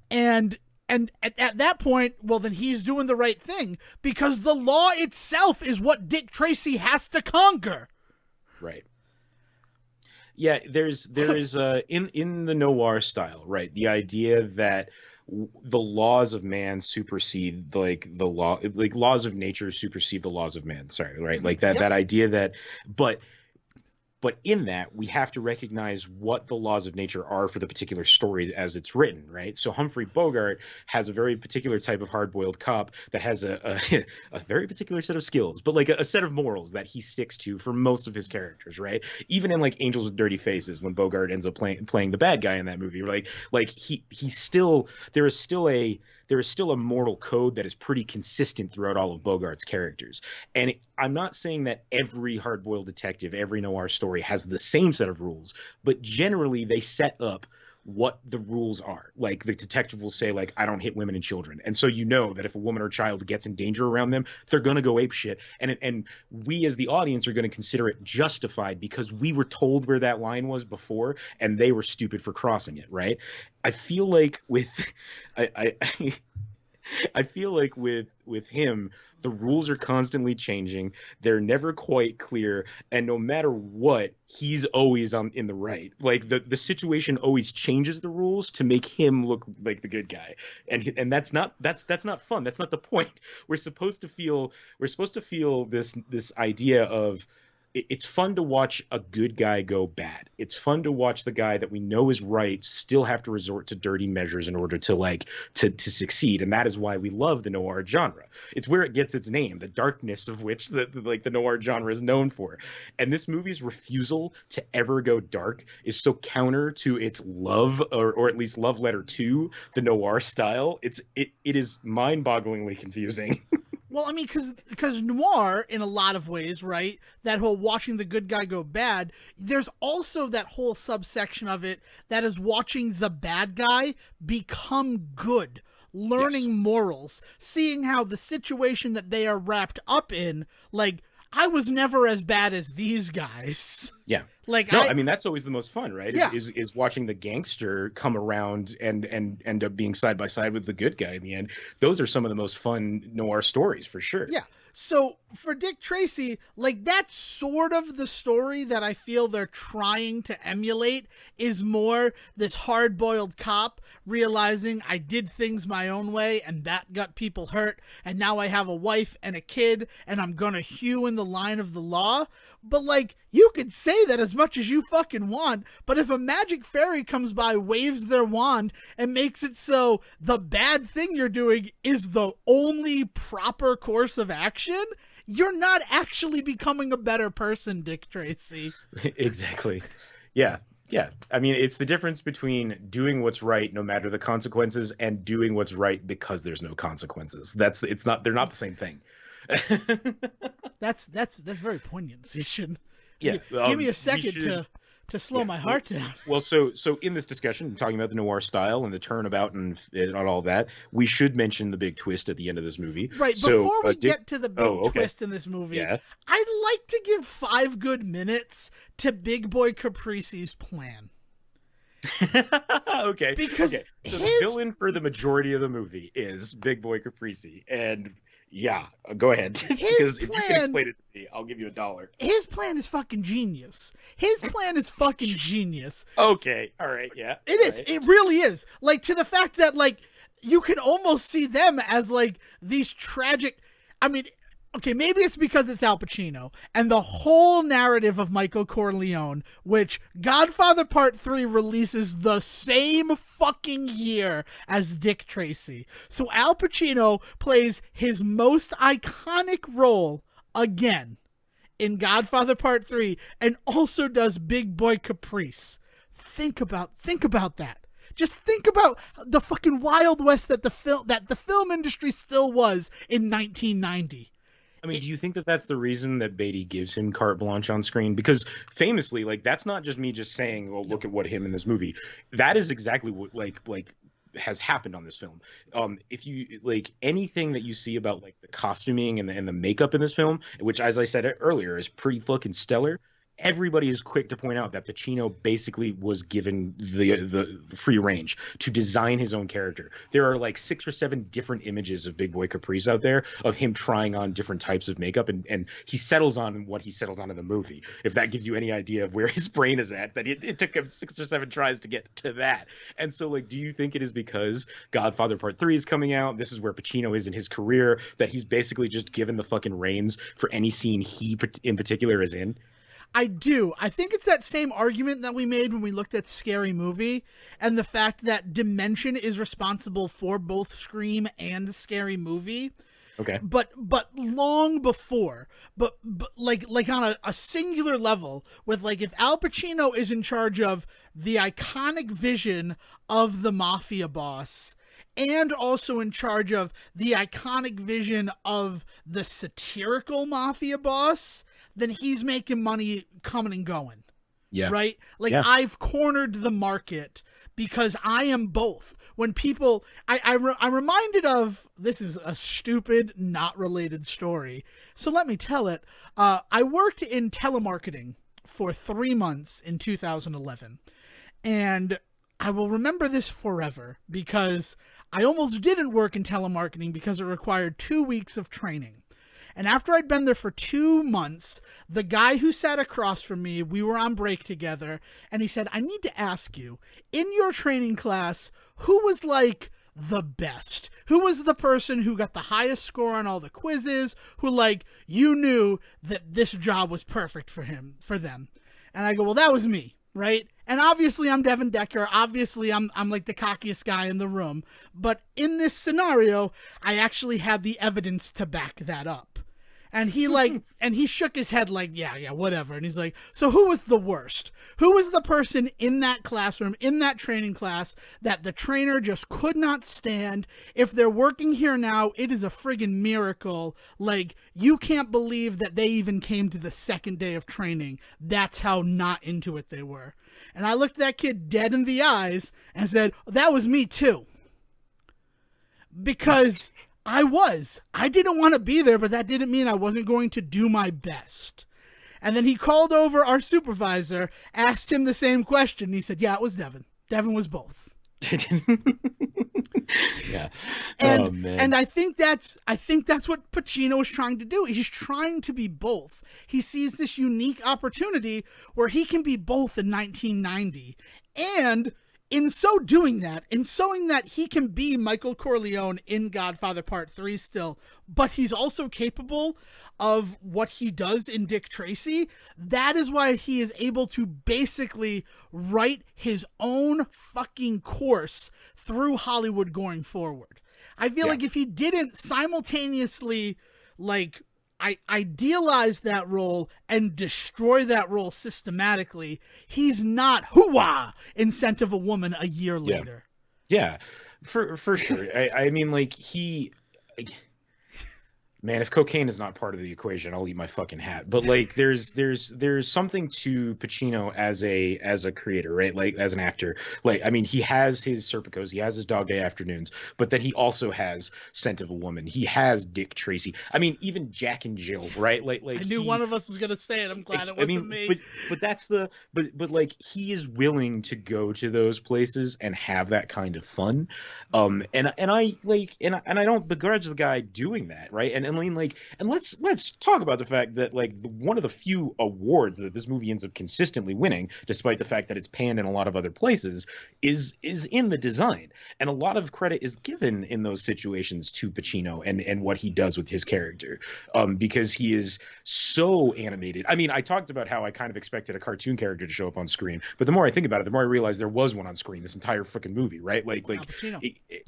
And at that point, well, then he's doing the right thing, because the law itself is what Dick Tracy has to conquer. Right. Yeah, there is in the noir style, right? The idea that the laws of man supersede laws of nature supersede the laws of man. Sorry, right? Like that Yep. that idea that, but in that, we have to recognize what the laws of nature are for the particular story as it's written, right? So Humphrey Bogart has a very particular type of hard-boiled cop that has a very particular set of skills, but like a set of morals that he sticks to for most of his characters, right? Even in like Angels with Dirty Faces, when Bogart ends up playing the bad guy in that movie, like he's still there is still a moral code that is pretty consistent throughout all of Bogart's characters. And I'm not saying that every hard-boiled detective, every noir story has the same set of rules, but generally they set up what the rules are. Like the detective will say, like, I don't hit women and children. And so you know that if a woman or child gets in danger around them, they're going to go apeshit. And we as the audience are going to consider it justified because we were told where that line was before and they were stupid for crossing it, right? I feel like with I feel like with him, the rules are constantly changing. They're never quite clear, and no matter what, he's always in the right. Like the situation always changes the rules to make him look like the good guy, and that's not fun. That's not the point. We're supposed to feel this idea of, it's fun to watch a good guy go bad. It's fun to watch the guy that we know is right still have to resort to dirty measures in order to to succeed. And that is why we love the noir genre. It's where it gets its name, the darkness of which the noir genre is known for. And this movie's refusal to ever go dark is so counter to its love, or at least love letter to the noir style. It is mind-bogglingly confusing. Well, I mean, because noir, in a lot of ways, right, that whole watching the good guy go bad, there's also that whole subsection of it that is watching the bad guy become good, learning morals, seeing how the situation that they are wrapped up in, like, I was never as bad as these guys. Yeah. Like, no, I mean, that's always the most fun, right? Yeah. Is watching the gangster come around and end up being side by side with the good guy in the end. Those are some of the most fun noir stories for sure. Yeah. So for Dick Tracy, like, that's sort of the story that I feel they're trying to emulate, is more this hard-boiled cop realizing I did things my own way and that got people hurt, and now I have a wife and a kid and I'm gonna hew in the line of the law. But, like, you could say that as much as you fucking want, but if a magic fairy comes by, waves their wand, and makes it so the bad thing you're doing is the only proper course of action, you're not actually becoming a better person, Dick Tracy. Exactly. Yeah. Yeah, I mean, it's the difference between doing what's right no matter the consequences and doing what's right because there's no consequences. It's not, they're not the same thing. That's very poignant. So you should Yeah, give me a we second should. to slow Yeah, my heart down. well, so in this discussion, talking about the noir style and the turnabout and all that, we should mention the big twist at the end of this movie. Right, So, before we Dick. get to the big Oh, okay. twist in this movie, Yeah. I'd like to give 5 good minutes to Big Boy Caprici's plan. Okay. Because Okay. So the his villain for the majority of the movie is Big Boy Caprici, and yeah, go ahead. Because if you can explain it to me, I'll give you $1. his plan is fucking genius. His plan is fucking genius. Okay. All right. Yeah. It is. Right. It really is. Like, to the fact that, like, you can almost see them as, like, these tragic. I mean, okay, maybe it's because it's Al Pacino and the whole narrative of Michael Corleone, which Godfather Part 3 releases the same fucking year as Dick Tracy. So Al Pacino plays his most iconic role again in Godfather Part 3 and also does Big Boy Caprice. Think about that. Just think about the fucking Wild West that the film industry still was in 1990. I mean, do you think that that's the reason that Beatty gives him carte blanche on screen? Because famously, like, that's not just me just saying, "Oh, look at what him in this movie." That is exactly what like has happened on this film. If you like anything that you see about like the costuming and the makeup in this film, which, as I said earlier, is pretty fucking stellar. Everybody is quick to point out that Pacino basically was given the free range to design his own character. There are like 6 or 7 different images of Big Boy Caprice out there of him trying on different types of makeup, and he settles on what he settles on in the movie. If that gives you any idea of where his brain is at, that it took him 6 or 7 tries to get to that. And so, like, do you think it is because Godfather Part 3 is coming out? This is where Pacino is in his career, that he's basically just given the fucking reins for any scene he in particular is in? I do. I think it's that same argument that we made when we looked at Scary Movie and the fact that Dimension is responsible for both Scream and Scary Movie. Okay. But long before, but like on a singular level with, like, if Al Pacino is in charge of the iconic vision of the mafia boss and also in charge of the iconic vision of the satirical mafia boss, then he's making money coming and going. Yeah. Right? Like, yeah. I've cornered the market because I am both. When people, I'm reminded of, this is a stupid, not related story, so let me tell it. I worked in telemarketing for 3 months in 2011, and I will remember this forever because I almost didn't work in telemarketing because it required 2 weeks of training. And after I'd been there for 2 months, the guy who sat across from me, we were on break together, and he said, I need to ask you, in your training class, who was like the best? Who was the person who got the highest score on all the quizzes, who, like, you knew that this job was perfect for them? And I go, well, that was me, right? And obviously I'm Devin Decker. Obviously I'm like the cockiest guy in the room. But in this scenario, I actually had the evidence to back that up. And he and he shook his head like, yeah, whatever. And he's like, so who was the worst? Who was the person in that classroom, in that training class, that the trainer just could not stand? If they're working here now, it is a friggin' miracle. Like, you can't believe that they even came to the second day of training. That's how not into it they were. And I looked that kid dead in the eyes and said, that was me too. Because I didn't want to be there, but that didn't mean I wasn't going to do my best. And then he called over our supervisor, asked him the same question. And he said, yeah, it was Devin. Devin was both. Yeah. And I think that's what Pacino is trying to do. He's trying to be both. He sees this unique opportunity where he can be both in 1990. And in so doing that, in showing that he can be Michael Corleone in Godfather Part 3 still, but he's also capable of what he does in Dick Tracy, that is why he is able to basically write his own fucking course through Hollywood going forward. I feel like if he didn't simultaneously, like, idealize that role and destroy that role systematically, he's not hoo-ah in Scent of a Woman a year Yeah. later. Yeah, for sure. I mean, like man, if cocaine is not part of the equation, I'll eat my fucking hat. But like, there's something to Pacino as a creator, right? Like as an actor. Like, I mean, he has his Serpicos, he has his Dog Day Afternoons, but then he also has Scent of a Woman. He has Dick Tracy. I mean, even Jack and Jill, right? Like I knew one of us was gonna say it. I'm glad it wasn't me. But that's but like he is willing to go to those places and have that kind of fun. And I like and I don't begrudge the guy doing that, right? And I mean, like, and let's talk about the fact that like one of the few awards that this movie ends up consistently winning, despite the fact that it's panned in a lot of other places, is in the design. And a lot of credit is given in those situations to Pacino and what he does with his character, because he is so animated. I mean, I talked about how I kind of expected a cartoon character to show up on screen, but the more I think about it, the more I realize there was one on screen this entire freaking movie, right?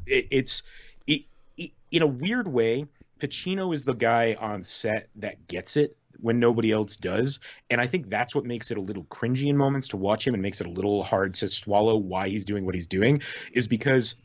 It's in a weird way, Pacino is the guy on set that gets it when nobody else does. And I think that's what makes it a little cringy in moments to watch him and makes it a little hard to swallow why he's doing what he's doing, is because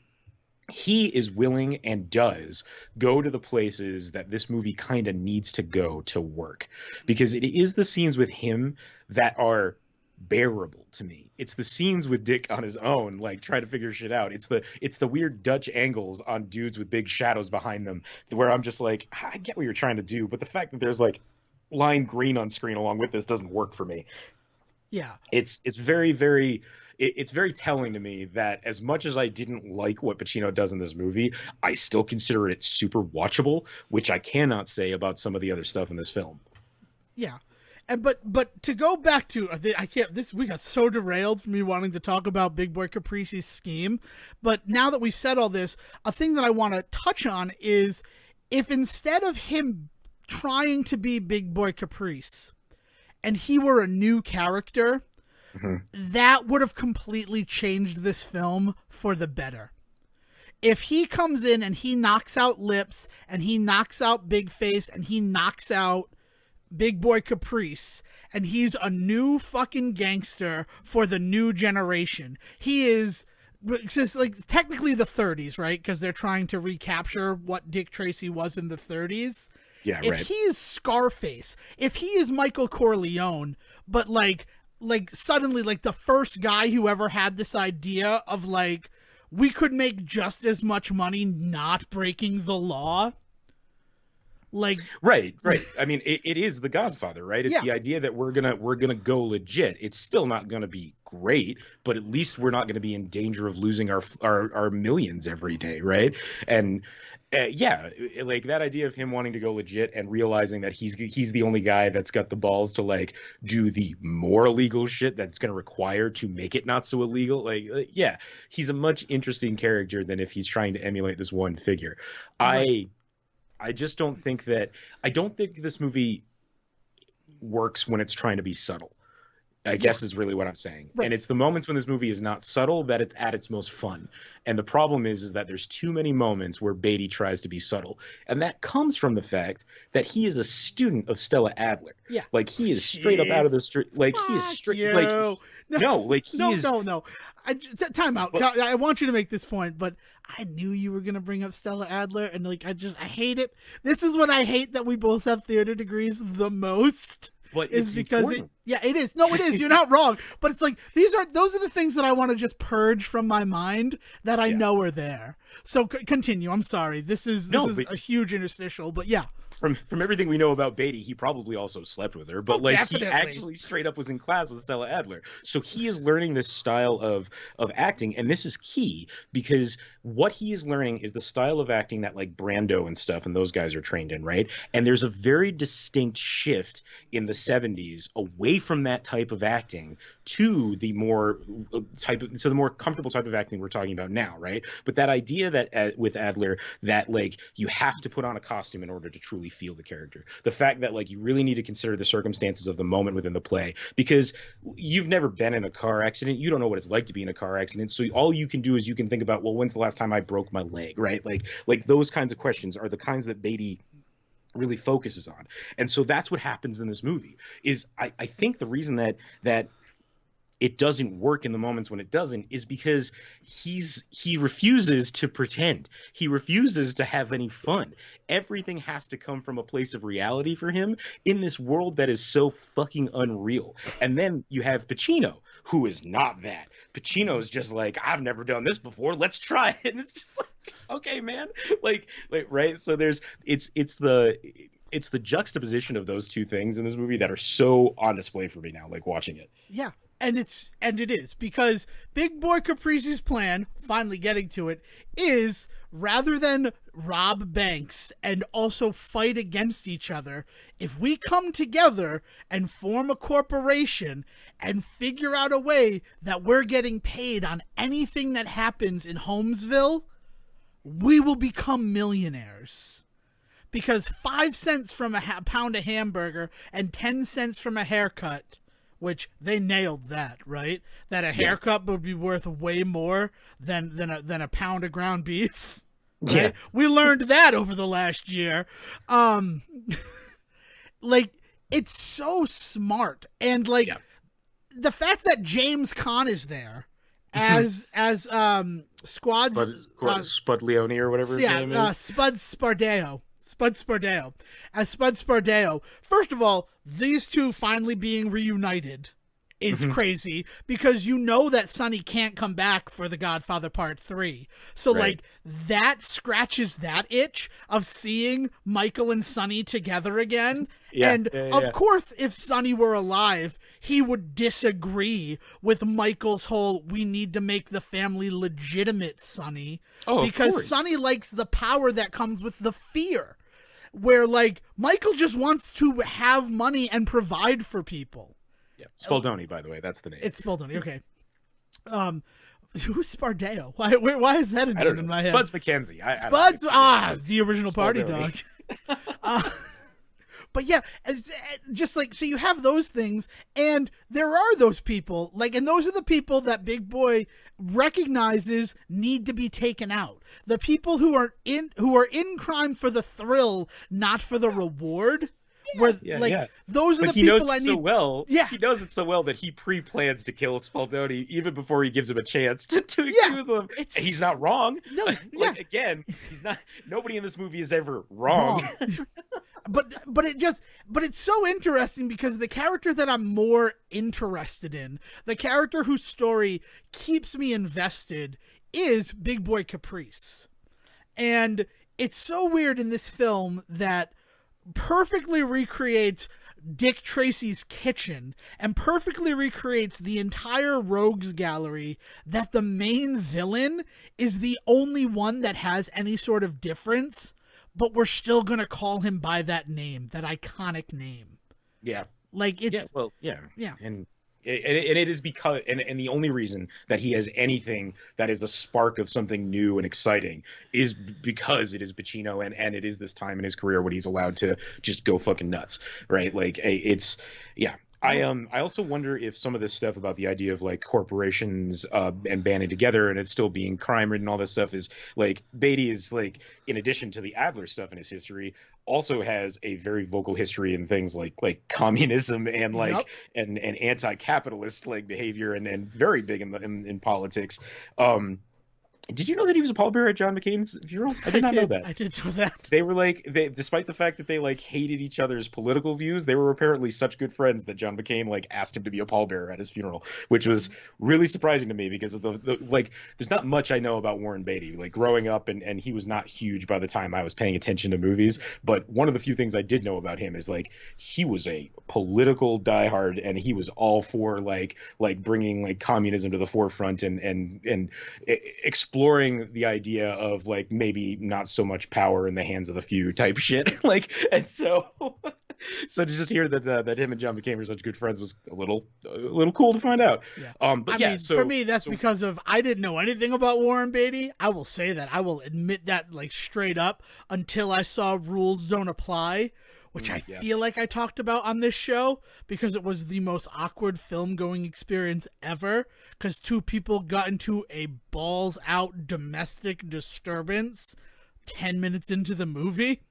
he is willing and does go to the places that this movie kind of needs to go to work, because it is the scenes with him that are bearable to me. It's the scenes with Dick on his own, like trying to figure shit out. It's the weird Dutch angles on dudes with big shadows behind them where I'm just like, I get what you're trying to do, but the fact that there's like lime green on screen along with this doesn't work for me. Yeah. It's very it's very telling to me that as much as I didn't like what Pacino does in this movie, I still consider it super watchable, which I cannot say about some of the other stuff in this film. Yeah. And but to go back to we got so derailed from me wanting to talk about Big Boy Caprice's scheme, but now that we've said all this, a thing that I want to touch on is if instead of him trying to be Big Boy Caprice and he were a new character, that would have completely changed this film for the better. If he comes in and he knocks out Lips and he knocks out Big Face and he knocks out Big Boy Caprice, and he's a new fucking gangster for the new generation. He is just like technically the 30s, right? Because they're trying to recapture what Dick Tracy was in the 30s. Yeah, if right. he is Scarface, if he is Michael Corleone, but like suddenly like the first guy who ever had this idea of like we could make just as much money not breaking the law. Like right. I mean, it is The Godfather, right? It's the idea that we're gonna go legit. It's still not gonna be great, but at least we're not gonna be in danger of losing our millions every day, right? And like that idea of him wanting to go legit and realizing that he's the only guy that's got the balls to like do the more illegal shit that's going to require to make it not so illegal. Like, he's a much interesting character than if he's trying to emulate this one figure. Right. I just don't think this movie works when it's trying to be subtle. I guess is really what I'm saying. Right. And it's the moments when this movie is not subtle that it's at its most fun. And the problem is that there's too many moments where Beatty tries to be subtle. And that comes from the fact that he is a student of Stella Adler. Yeah. Like he is straight up out of the street. Like he is straight like No. Time out. But, I want you to make this point, but I knew you were going to bring up Stella Adler and like I hate it. This is what I hate that we both have theater degrees the most. But is because it is. No, it is. You're not wrong. But it's like those are the things that I want to just purge from my mind that I know are there. So continue. I'm sorry. This is a huge interstitial, but yeah. From everything we know about Beatty, he probably also slept with her, but definitely. He actually straight up was in class with Stella Adler. So he is learning this style of acting, and this is key because what he is learning is the style of acting that like Brando and stuff and those guys are trained in, right? And there's a very distinct shift in the 70s away from that type of acting to the more the more comfortable type of acting we're talking about now, right? But that idea that with Adler that like you have to put on a costume in order to truly feel the character, the fact that like you really need to consider the circumstances of the moment within the play, because you've never been in a car accident, you don't know what it's like to be in a car accident, so all you can do is you can think about, well, when's the last time I broke my leg, right? Like those kinds of questions are the kinds that Beatty really focuses on. And so that's what happens in this movie. Is I think the reason that it doesn't work in the moments when it doesn't is because he refuses to pretend. He refuses to have any fun. Everything has to come from a place of reality for him in this world that is so fucking unreal. And then you have Pacino, who is not that. Pacino is just like, I've never done this before, let's try it. And it's just like, okay, man, like right. So it's the juxtaposition of those two things in this movie that are so on display for me now, like watching it. Yeah. And it is because Big Boy Caprice's plan, finally getting to it, is rather than rob banks and also fight against each other, if we come together and form a corporation and figure out a way that we're getting paid on anything that happens in Holmesville, we will become millionaires. Because 5 cents from a pound of hamburger and 10 cents from a haircut, which they nailed that, right? That a haircut would be worth way more than a pound of ground beef. Right? Yeah. We learned that over the last year. Like, it's so smart. And like the fact that James Caan is there as Spud Leone or whatever his name is. Spud Spardeo. As Spud Spardeo. First of all, these two finally being reunited is crazy because you know that Sonny can't come back for The Godfather Part 3. So like that scratches that itch of seeing Michael and Sonny together again. Of course, if Sonny were alive, he would disagree with Michael's whole we need to make the family legitimate Sonny. Because Sonny likes the power that comes with the fear. Where like Michael just wants to have money and provide for people. Yeah, Spaldoni, by the way, that's the name. It's Spaldoni. Okay. Who's Spardeo? Why is that a name in my head? Spuds McKenzie. Spuds. The original party dog. But yeah, just like, so you have those things, and there are those people, like, and those are the people that Big Boy recognizes need to be taken out. The people who are in crime for the thrill, not for the reward. Those are the people I need. So well, he knows it so well that he pre-plans to kill Spaldoni even before he gives him a chance to do them. He's not wrong. No, again, he's not. Nobody in this movie is ever wrong. But it's so interesting because the character that I'm more interested in, the character whose story keeps me invested, is Big Boy Caprice. And it's so weird in this film that perfectly recreates Dick Tracy's kitchen and perfectly recreates the entire rogues gallery that the main villain is the only one that has any sort of difference, but we're still going to call him by that name, that iconic name. Yeah. Like it's And it is because and the only reason that he has anything that is a spark of something new and exciting is because it is Pacino and it is this time in his career when he's allowed to just go fucking nuts, right? Like it's I also wonder if some of this stuff about the idea of like corporations and banding together and it's still being crime ridden, all this stuff is like Beatty is like, in addition to the Adler stuff in his history, also has a very vocal history in things like communism and like and anti-capitalist like behavior and very big in politics. Did you know that he was a pallbearer at John McCain's funeral? I did not know that. I did know that. They were like, despite the fact that they like hated each other's political views, they were apparently such good friends that John McCain like asked him to be a pallbearer at his funeral, which was really surprising to me because of the like, there's not much I know about Warren Beatty. Like growing up, and he was not huge by the time I was paying attention to movies. But one of the few things I did know about him is like he was a political diehard, and he was all for like bringing like communism to the forefront and exploring the idea of like maybe not so much power in the hands of the few type shit. Like, and so to just hear that him and John McCain were such good friends was a little cool to find out. For me, that's because of I didn't know anything about Warren Beatty. I will say that. I will admit that like straight up until I saw Rules Don't Apply, which I feel like I talked about on this show because it was the most awkward film-going experience ever because two people got into a balls-out domestic disturbance 10 minutes into the movie.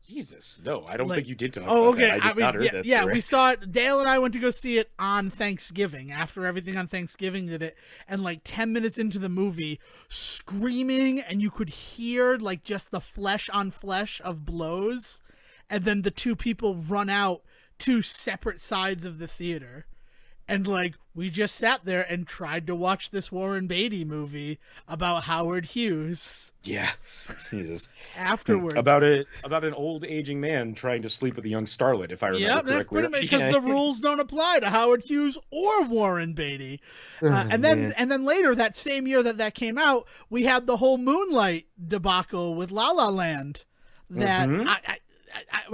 Jesus, no, I don't Like, think you did talk oh, about okay. that. I did not heard that yeah, story. we saw it. Dale and I went to go see it on Thanksgiving after everything on Thanksgiving did it. And like 10 minutes into the movie, screaming, and you could hear like just the flesh on flesh of blows. And then the two people run out to separate sides of the theater. And like we just sat there and tried to watch this Warren Beatty movie about Howard Hughes. Yeah, Jesus. Afterwards, About an old aging man trying to sleep with a young starlet, if I remember correctly. Yep, because the rules don't apply to Howard Hughes or Warren Beatty. And then later that same year that came out, we had the whole Moonlight debacle with La La Land that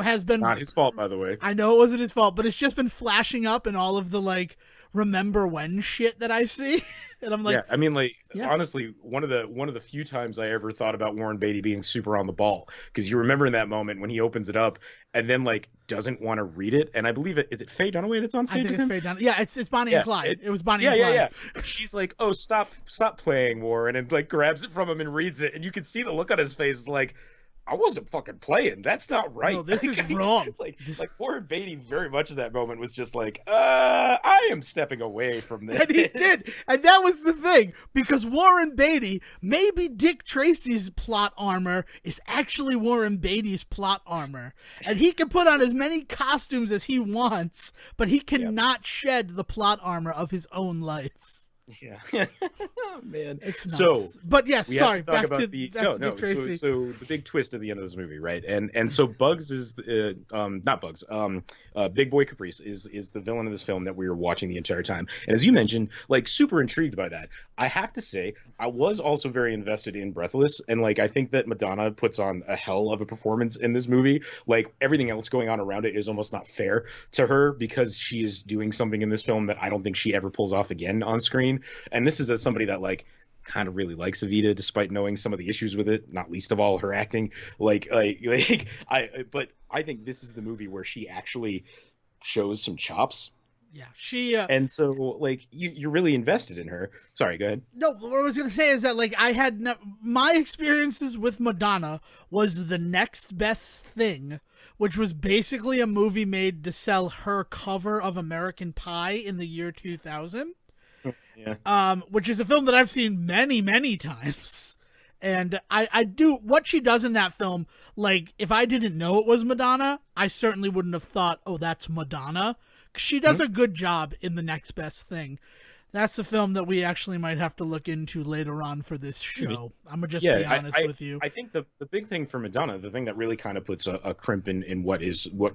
has been not his fault, by the way. I know it wasn't his fault, but it's just been flashing up in all of the like remember when shit that I see. And I'm like, yeah, I mean, like, honestly, one of the few times I ever thought about Warren Beatty being super on the ball, because you remember in that moment when he opens it up and then like doesn't want to read it, and I believe it is it Faye Dunaway that's on stage. I think it's Faye Dunaway. Yeah, it's Bonnie and Clyde. It was Bonnie and Clyde. Yeah. She's like, "Oh, stop playing, Warren," and like grabs it from him and reads it, and you can see the look on his face, like, I wasn't fucking playing. That's not right. No, this is wrong. Like Warren Beatty very much in that moment was just like, I am stepping away from this. And he did. And that was the thing. Because Warren Beatty, maybe Dick Tracy's plot armor is actually Warren Beatty's plot armor. And he can put on as many costumes as he wants, but he cannot shed the plot armor of his own life. Yeah, man. It's nuts. So, but yes, sorry. Back to Dick Tracy. So the big twist at the end of this movie, right? And so Bugs is not Bugs. Big Boy Caprice is the villain of this film that we were watching the entire time. And as you mentioned, like super intrigued by that. I have to say, I was also very invested in Breathless, and like I think that Madonna puts on a hell of a performance in this movie. Like everything else going on around it is almost not fair to her because she is doing something in this film that I don't think she ever pulls off again on screen. And this is as somebody that like kind of really likes Evita, despite knowing some of the issues with it, not least of all her acting. But I think this is the movie where she actually shows some chops. Yeah, she and so like you're really invested in her. Sorry, go ahead. No, what I was gonna say is that like I had my experiences with Madonna was The Next Best Thing, which was basically a movie made to sell her cover of American Pie in the year 2000. Yeah. Which is a film that I've seen many times. And I do what she does in that film. Like, if I didn't know it was Madonna, I certainly wouldn't have thought, oh, that's Madonna. She does a good job in The Next Best Thing. That's the film that we actually might have to look into later on for this show. I'm going to just be honest with you. I think the big thing for Madonna, the thing that really kind of puts a crimp in what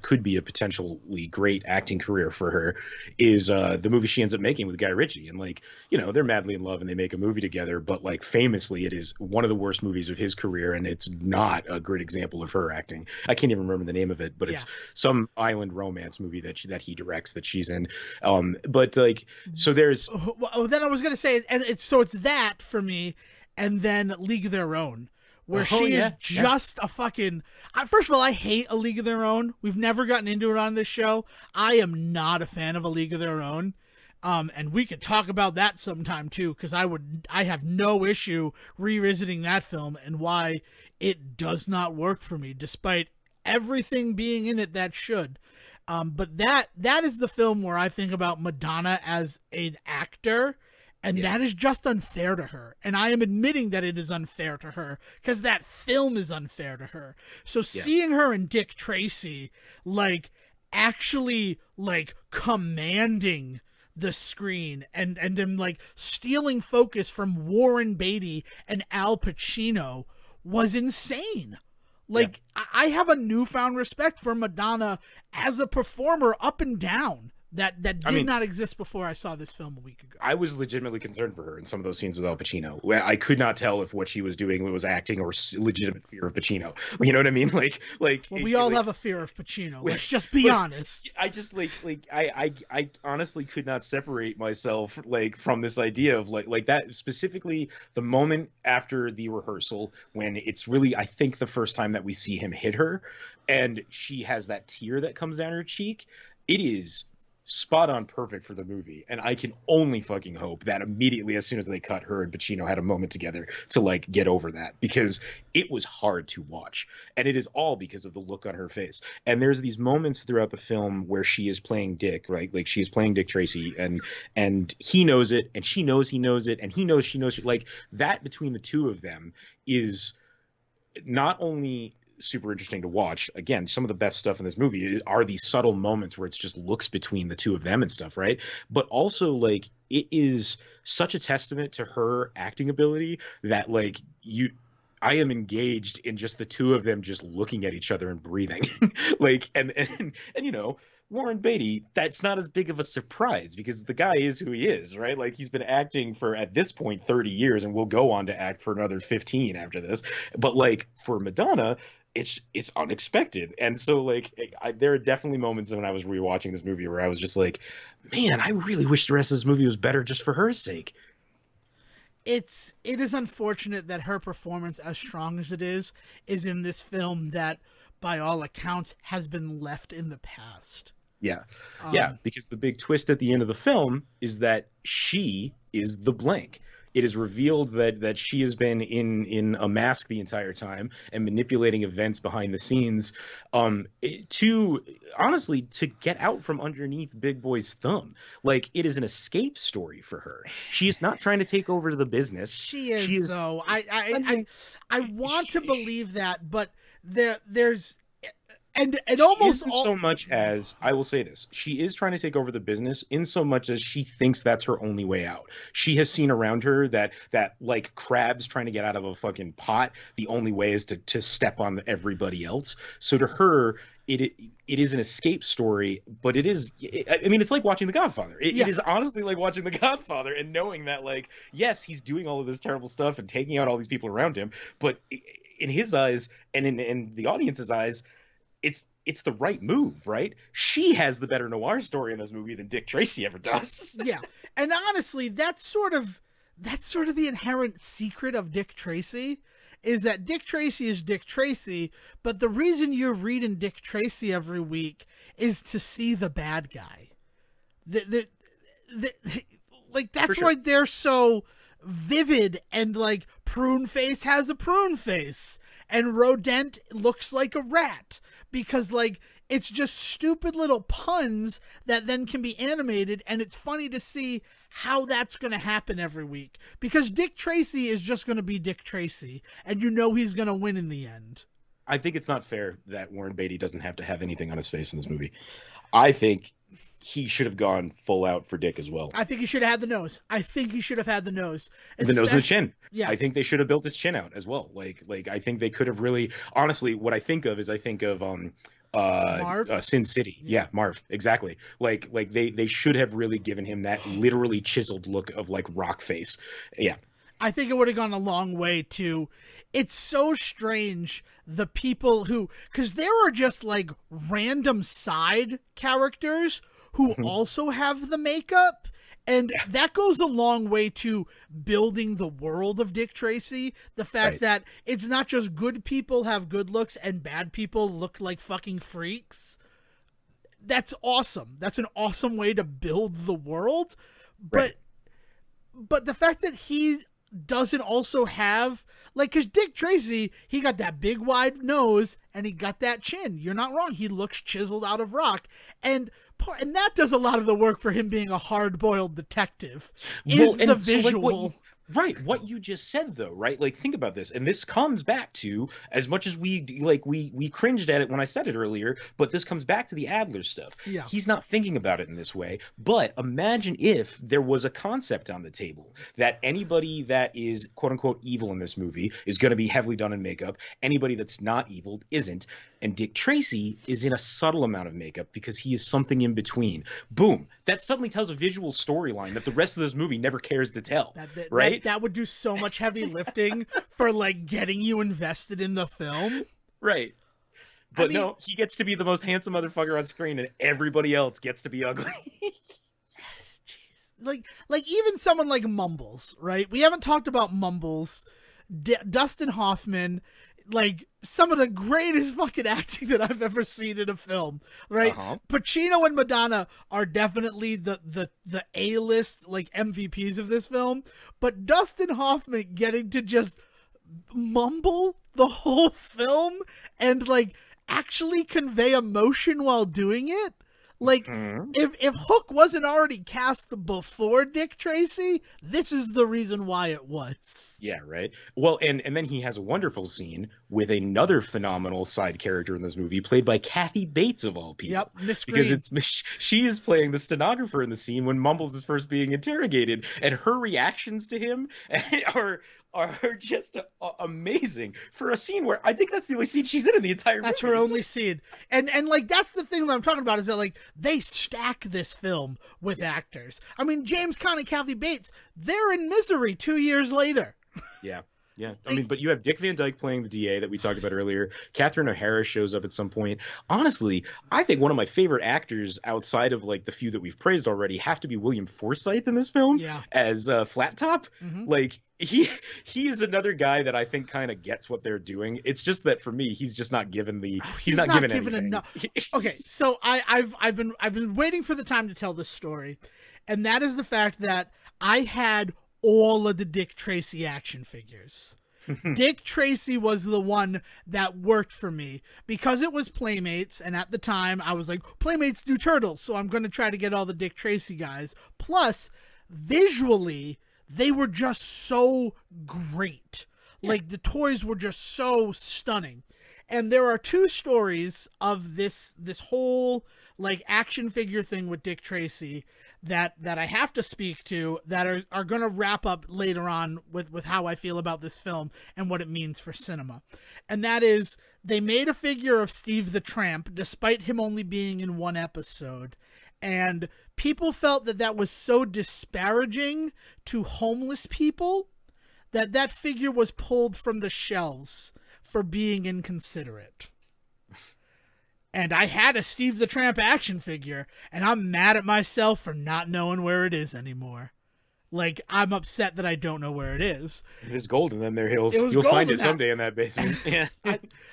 could be a potentially great acting career for her is the movie she ends up making with Guy Ritchie. And like, you know, they're madly in love and they make a movie together, but like famously it is one of the worst movies of his career, and it's not a great example of her acting. I can't even remember the name of it, but it's some island romance movie that he directs that she's in. But like, so there's... Well, then I was going to say, and it's that for me, and then League of Their Own, where she is just a fucking... First of all, I hate A League of Their Own. We've never gotten into it on this show. I am not a fan of A League of Their Own. And we could talk about that sometime too, because I have no issue revisiting that film and why it does not work for me, despite everything being in it that should. But that is the film where I think about Madonna as an actor, and that is just unfair to her. And I am admitting that it is unfair to her because that film is unfair to her. So seeing her and Dick Tracy, like, actually, like, commanding the screen and them, like, stealing focus from Warren Beatty and Al Pacino was insane. Like, I have a newfound respect for Madonna as a performer up and down that did not exist before I saw this film a week ago. I was legitimately concerned for her in some of those scenes with Al Pacino. Where I could not tell if what she was doing was acting or legitimate fear of Pacino. You know what I mean? Like well, we all have a fear of Pacino. Let's just be honest. I just I honestly could not separate myself like from this idea of like that, specifically the moment after the rehearsal when it's really, I think, the first time that we see him hit her and she has that tear that comes down her cheek. It is spot on perfect for the movie. And I can only fucking hope that immediately, as soon as they cut, her and Pacino had a moment together to like get over that, because it was hard to watch. And it is all because of the look on her face. And there's these moments throughout the film where she is playing Dick, right? Like she's playing Dick Tracy, and he knows it, and she knows he knows it, and he knows she knows it. Like that between the two of them is not only super interesting to watch. Again, some of the best stuff in this movie are these subtle moments where it's just looks between the two of them and stuff, right? But also, like, it is such a testament to her acting ability that, like, I am engaged in just the two of them just looking at each other and breathing. Like, and you know, Warren Beatty, that's not as big of a surprise because the guy is who he is, right? Like he's been acting for, at this point, 30 years and will go on to act for another 15 after this. But like for Madonna, it's unexpected. And so like there are definitely moments when I was rewatching this movie where I was just like, man, I really wish the rest of this movie was better just for her sake. It is unfortunate that her performance, as strong as it is in this film that by all accounts has been left in the past. Yeah. Yeah, because the big twist at the end of the film is that she is the blank. It is revealed that she has been in a mask the entire time and manipulating events behind the scenes, to honestly to get out from underneath Big Boy's thumb. Like it is an escape story for her. She is not trying to take over the business. She is though. I want to believe that, but there's and almost isn't so much as, I will say this, she is trying to take over the business in so much as she thinks that's her only way out. She has seen around her that like crabs trying to get out of a fucking pot, the only way is to step on everybody else. So to her, it is an escape story, but I mean, it's like watching The Godfather. It is honestly like watching The Godfather and knowing that, like, yes, he's doing all of this terrible stuff and taking out all these people around him, but in his eyes and in the audience's eyes, it's the right move, right? She has the better noir story in this movie than Dick Tracy ever does. Yeah. And honestly, that's sort of the inherent secret of Dick Tracy, is that Dick Tracy is Dick Tracy, but the reason you're reading Dick Tracy every week is to see the bad guy. Like that's sure. why they're so vivid, and like Prune Face has a prune face and Rodent looks like a rat, because like it's just stupid little puns that then can be animated, and it's funny to see how that's going to happen every week, because Dick Tracy is just going to be Dick Tracy, and you know he's going to win in the end. I think it's not fair that Warren Beatty doesn't have to have anything on his face in this movie. I think he should have gone full out for Dick as well. I think he should have had the nose. The nose and the chin. Yeah. I think they should have built his chin out as well. Like I think they could have really, honestly, what I think of Marv? Sin City. Yeah, Marv. Exactly. Like they should have really given him that literally chiseled look of like rock face. Yeah. I think it would have gone a long way too. It's so strange, the people who, because there are just like random side characters who also have the makeup, and that goes a long way to building the world of Dick Tracy. The fact that it's not just good people have good looks and bad people look like fucking freaks. That's awesome. That's an awesome way to build the world. But the fact that he doesn't also have, like, because Dick Tracy, he got that big wide nose and he got that chin. You're not wrong. He looks chiseled out of rock. And that does a lot of the work for him being a hard-boiled detective, is the visual. What you just said, though, right? Like, think about this, and this comes back to, as much as we cringed at it when I said it earlier, but this comes back to the Adler stuff. Yeah. He's not thinking about it in this way, but imagine if there was a concept on the table that anybody that is quote-unquote evil in this movie is going to be heavily done in makeup, anybody that's not evil isn't, and Dick Tracy is in a subtle amount of makeup because he is something in between. Boom. That suddenly tells a visual storyline that the rest of this movie never cares to tell, right? That would do so much heavy lifting for, like, getting you invested in the film. Right. But no, he gets to be the most handsome motherfucker on screen, and everybody else gets to be ugly. Jeez. Like even someone like Mumbles, right? We haven't talked about Mumbles. Dustin Hoffman, like, some of the greatest fucking acting that I've ever seen in a film, right? Pacino and Madonna are definitely the A-list like MVPs of this film, but Dustin Hoffman getting to just mumble the whole film and like actually convey emotion while doing it. Like, if Hook wasn't already cast before Dick Tracy, this is the reason why it was. Yeah, right. Well, and then he has a wonderful scene with another phenomenal side character in this movie, played by Kathy Bates of all people. Yep, Miss Green. Because she is playing the stenographer in the scene when Mumbles is first being interrogated, and her reactions to him are just amazing for a scene where I think that's the only scene she's in the entire movie. That's her only scene. And like that's the thing that I'm talking about is that like they stack this film with actors. I mean, James Caan and Kathy Bates, they're in Misery 2 years later. Yeah. Yeah, I mean, but you have Dick Van Dyke playing the DA that we talked about earlier. Catherine O'Hara shows up at some point. Honestly, I think one of my favorite actors outside of like the few that we've praised already have to be William Forsythe in this film as Flat Top. Like he is another guy that I think kind of gets what they're doing. It's just that for me, he's just not given the he's not given enough. Okay, so I've been waiting for the time to tell this story, and that is the fact that I had all of the Dick Tracy action figures. Dick Tracy was the one that worked for me because it was Playmates, and at the time I was like, Playmates do Turtles, so I'm going to try to get all the Dick Tracy guys. Plus, visually, they were just so great. Like, the toys were just so stunning. And there are two stories of this whole like action figure thing with Dick Tracy that I have to speak to that are going to wrap up later on with how I feel about this film and what it means for cinema. And that is, they made a figure of Steve the Tramp despite him only being in one episode. And people felt that was so disparaging to homeless people that figure was pulled from the shelves for being inconsiderate. And I had a Steve the Tramp action figure, and I'm mad at myself for not knowing where it is anymore. Like, I'm upset that I don't know where it is. There's gold in them there hills. You'll find it someday in that basement. Yeah.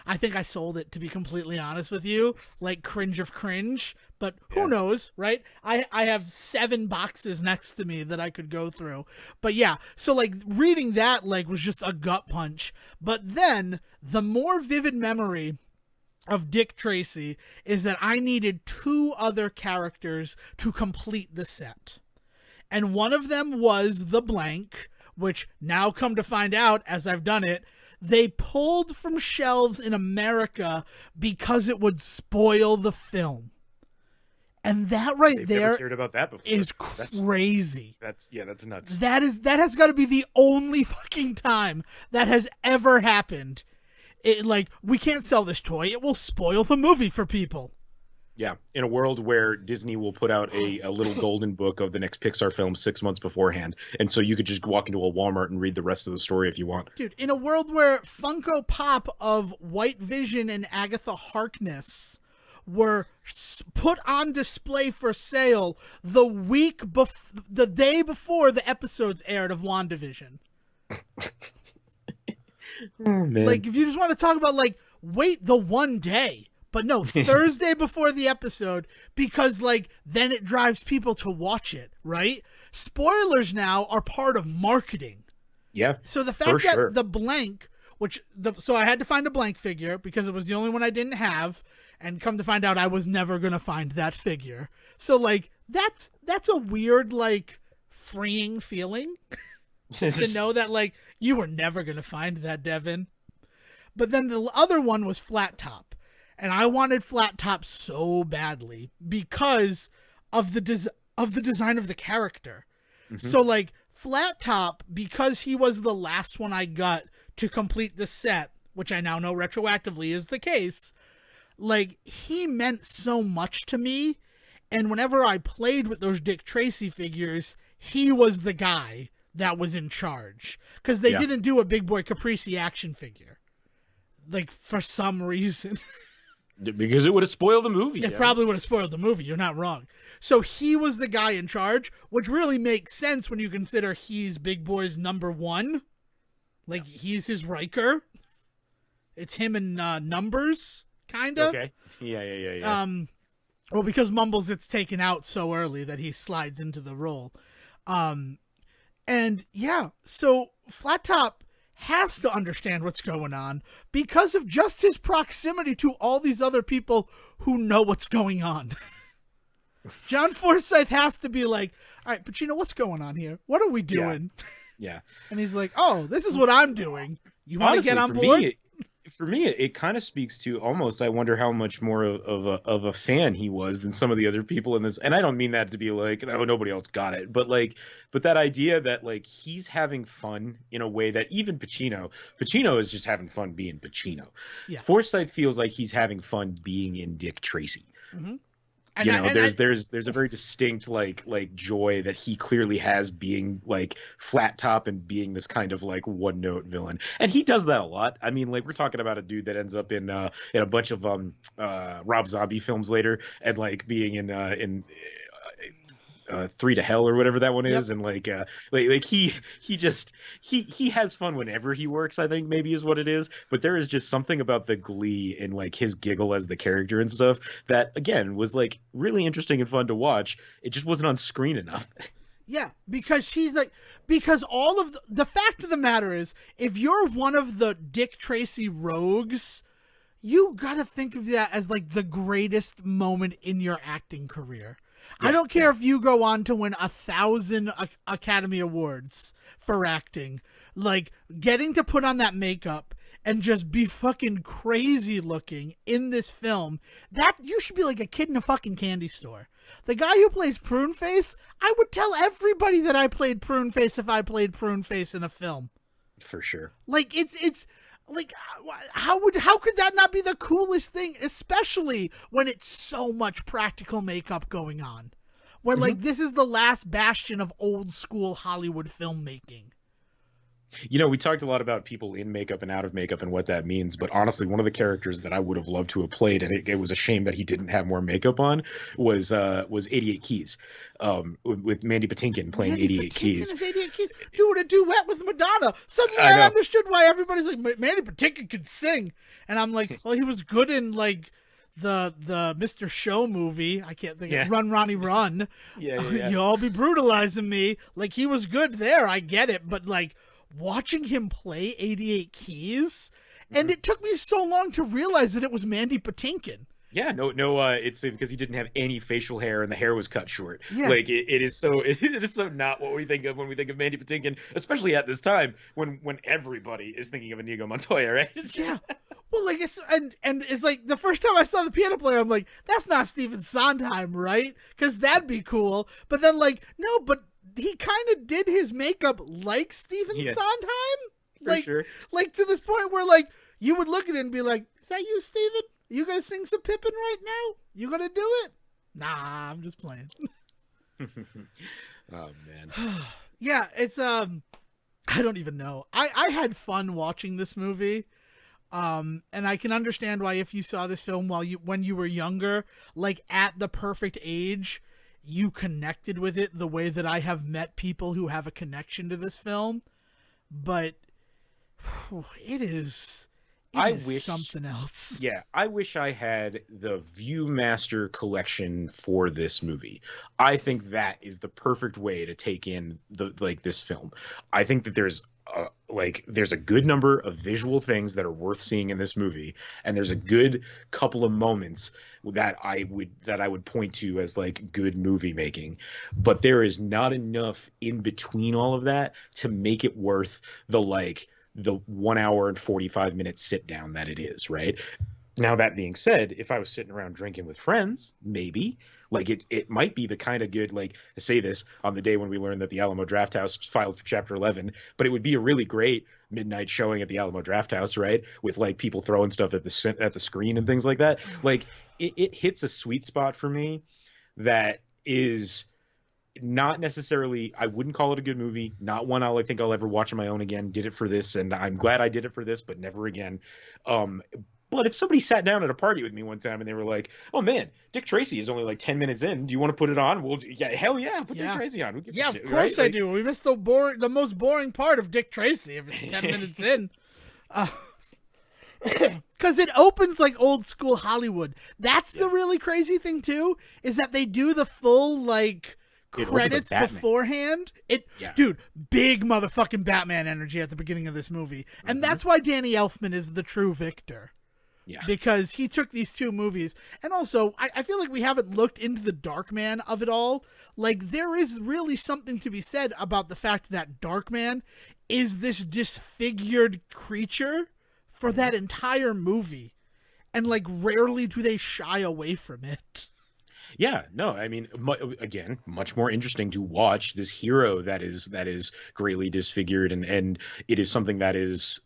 I think I sold it, to be completely honest with you. Like, cringe of cringe. But who knows, right? I have 7 boxes next to me that I could go through. But yeah, so like reading that like was just a gut punch. But then the more vivid memory of Dick Tracy is that I needed 2 other characters to complete the set. And one of them was the blank, which now come to find out as I've done it, they pulled from shelves in America because it would spoil the film. And that right there never heard about that before. Is crazy. That's nuts. That has got to be the only fucking time that has ever happened. Like, we can't sell this toy. It will spoil the movie for people. Yeah, in a world where Disney will put out a little golden book of the next Pixar film 6 months beforehand, and so you could just walk into a Walmart and read the rest of the story if you want. Dude, in a world where Funko Pop of White Vision and Agatha Harkness were put on display for sale the day before the episodes aired of WandaVision. Oh, man. Like, if you just want to talk about, like, wait the one day. But no, Thursday before the episode, because, like, then it drives people to watch it, right? Spoilers now are part of marketing. Yeah, so the fact that the blank, so I had to find a blank figure because it was the only one I didn't have, and come to find out I was never going to find that figure. So, like, that's a weird, like, freeing feeling to know that, like, you were never going to find that, Devin. But then the other one was Flat Top. And I wanted Flat Top so badly because of the design of the character. Mm-hmm. So, like, Flat Top, because he was the last one I got to complete the set, which I now know retroactively is the case, like, he meant so much to me. And whenever I played with those Dick Tracy figures, he was the guy that was in charge. Because they didn't do a Big Boy Caprici action figure. Like, for some reason. Because it would have spoiled the movie. It probably would have spoiled the movie. You're not wrong. So he was the guy in charge, which really makes sense when you consider he's Big Boy's number 1. Like, he's his Riker. It's him and Numbers, kind of. Okay. Yeah. Well, because Mumbles gets taken out so early that he slides into the role. And yeah, so Flat Top has to understand what's going on because of just his proximity to all these other people who know what's going on. John Forsythe has to be like, all right, Pacino, what's going on here? What are we doing? Yeah. And he's like, oh, this is what I'm doing. You want to get on board? For me, it kind of speaks to almost, I wonder how much more of a fan he was than some of the other people in this. And I don't mean that to be like, oh, nobody else got it. But that idea that like he's having fun in a way that even Pacino is just having fun being Pacino. Yeah. Forsythe feels like he's having fun being in Dick Tracy. Mm-hmm. There's a very distinct like joy that he clearly has being like Flat Top and being this kind of like one note villain, and he does that a lot. I mean, like we're talking about a dude that ends up in a bunch of Rob Zombie films later, and like being in 3 to Hell or whatever that one is. Yep. And he has fun whenever he works, I think maybe is what it is. But there is just something about the glee and like his giggle as the character and stuff that again was like really interesting and fun to watch. It just wasn't on screen enough. Yeah, because all of the fact of the matter is, if you're one of the Dick Tracy rogues, you gotta think of that as like the greatest moment in your acting career. Yeah, I don't care if you go on to win 1,000 Academy Awards for acting. Like, getting to put on that makeup and just be fucking crazy looking in this film, that you should be like a kid in a fucking candy store. The guy who plays Pruneface, I would tell everybody that I played Pruneface if I played Pruneface in a film. For sure. Like, it's like, how could that not be the coolest thing, especially when it's so much practical makeup going on, where like this is the last bastion of old school Hollywood filmmaking. You know, we talked a lot about people in makeup and out of makeup and what that means, but honestly, one of the characters that I would have loved to have played, and it was a shame that he didn't have more makeup on, was 88 Keys, with Mandy Patinkin playing 88 Keys. 88 Keys doing a duet with Madonna. Suddenly I understood why everybody's like, Mandy Patinkin could sing, and I'm like, well, he was good in like the Mr. Show movie. I can't think of Run Ronnie Run. Yeah. You all be brutalizing me. Like, he was good there. I get it, but like, watching him play 88 Keys, and it took me so long to realize that it was Mandy Patinkin. Yeah, no, it's because he didn't have any facial hair and the hair was cut short. Yeah. Like it is so not what we think of when we think of Mandy Patinkin, especially at this time when everybody is thinking of Inigo Montoya, right? Yeah. Well, like it's and it's like the first time I saw the piano player, I'm like, that's not Stephen Sondheim, right? Because that'd be cool. But then like, no, but he kind of did his makeup like Stephen Sondheim, like, sure. Like to this point where like you would look at it and be like, "Is that you, Stephen? You gonna sing some Pippin right now? You gonna do it?" Nah, I'm just playing. Oh man. Yeah, it's I don't even know. I had fun watching this movie. And I can understand why if you saw this film when you were younger, like at the perfect age, you connected with it the way that I have met people who have a connection to this film. But it is something else. Yeah, I wish I had the Viewmaster collection for this movie. I think that is the perfect way to take in this film. I think that there's a good number of visual things that are worth seeing in this movie, and there's a good couple of moments that I would point to as like good movie making, but there is not enough in between all of that to make it worth the 1 hour and 45 minute sit down that it is, right? Now, that being said, if I was sitting around drinking with friends, maybe like it might be the kind of good, like I say this on the day when we learned that the Alamo Drafthouse filed for Chapter 11, but it would be a really great midnight showing at the Alamo Drafthouse, right? With like people throwing stuff at the screen and things like that. Like it hits a sweet spot for me that is not necessarily, I wouldn't call it a good movie, not one I think I'll ever watch on my own again. Did it for this, and I'm glad I did it for this, but never again. But if somebody sat down at a party with me one time and they were like, "Oh man, Dick Tracy is only like 10 minutes in. Do you want to put it on?" Well, yeah, hell yeah, put Dick Tracy on. Yeah, of course I do. We missed the most boring part of Dick Tracy if it's 10 minutes in. Because it opens like old school Hollywood. That's the really crazy thing too, is that they do the full like credits beforehand. Dude, big motherfucking Batman energy at the beginning of this movie. And that's why Danny Elfman is the true victor. Yeah. Because he took these two movies. And also, I feel like we haven't looked into the Darkman of it all. Like, there is really something to be said about the fact that Darkman is this disfigured creature for that entire movie. And, like, rarely do they shy away from it. Yeah, no, I mean, again, much more interesting to watch this hero that is greatly disfigured, and it is something that is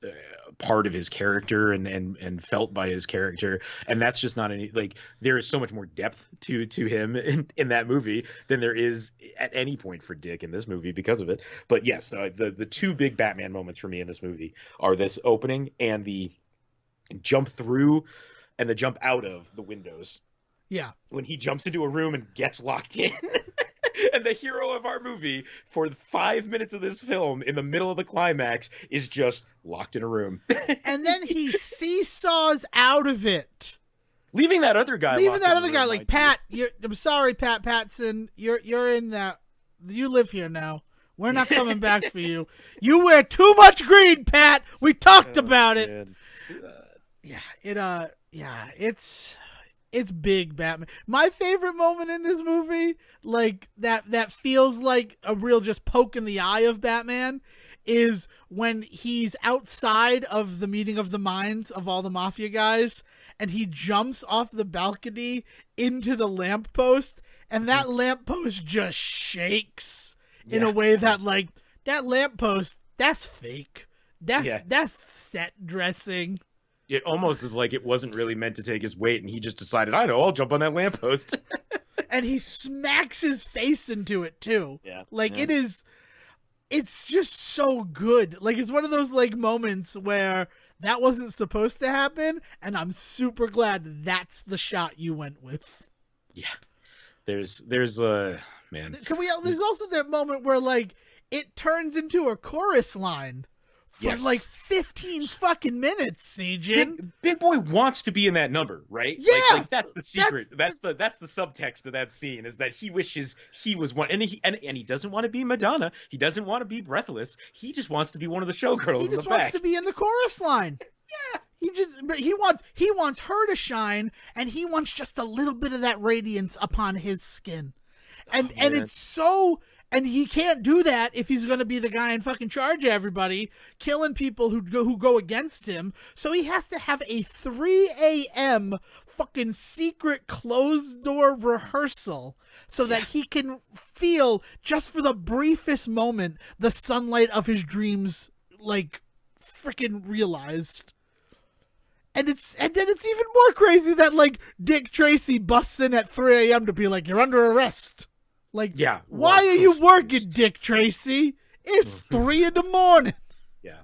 part of his character and felt by his character, and that's just not any, like, there is so much more depth to him in that movie than there is at any point for Dick in this movie because of it. But yes, the two big Batman moments for me in this movie are this opening and the jump through and the jump out of the windows. Yeah. When he jumps into a room and gets locked in. And the hero of our movie, for 5 minutes of this film, in the middle of the climax, is just locked in a room. And then he seesaws out of it. Leaving that other guy like, Pat, I'm sorry, Pat Patson. You're in that. You live here now. We're not coming back for you. You wear too much green, Pat. We talked about it. It's big Batman. My favorite moment in this movie, like that feels like a real just poke in the eye of Batman, is when he's outside of the meeting of the minds of all the mafia guys and he jumps off the balcony into the lamppost, and that lamppost just shakes in a way that, like, that lamppost, that's fake. That's set dressing. It almost is like it wasn't really meant to take his weight, and he just decided, I know, I'll jump on that lamppost. And he smacks his face into it, too. Yeah. Like, it's just so good. Like, it's one of those, like, moments where that wasn't supposed to happen, and I'm super glad that's the shot you went with. Yeah. There's man. There's also that moment where, like, it turns into a chorus line. For like 15 fucking minutes, Sejan. Big Boy wants to be in that number, right? Yeah, like that's the secret. That's the subtext of that scene, is that he wishes he was one, and he doesn't want to be Madonna. He doesn't want to be Breathless. He just wants to be one of the showgirls. He just wants to be in the chorus line. Yeah, he wants her to shine, and he wants just a little bit of that radiance upon his skin, and it's so. And he can't do that if he's going to be the guy in fucking charge of everybody, killing people who go against him. So he has to have a 3 a.m. fucking secret closed door rehearsal so that he can feel, just for the briefest moment, the sunlight of his dreams, like, freaking realized. And then it's even more crazy that, like, Dick Tracy busts in at 3 a.m. to be like, you're under arrest. Like, why are you working, Dick Tracy? It's 3 a.m. Yeah,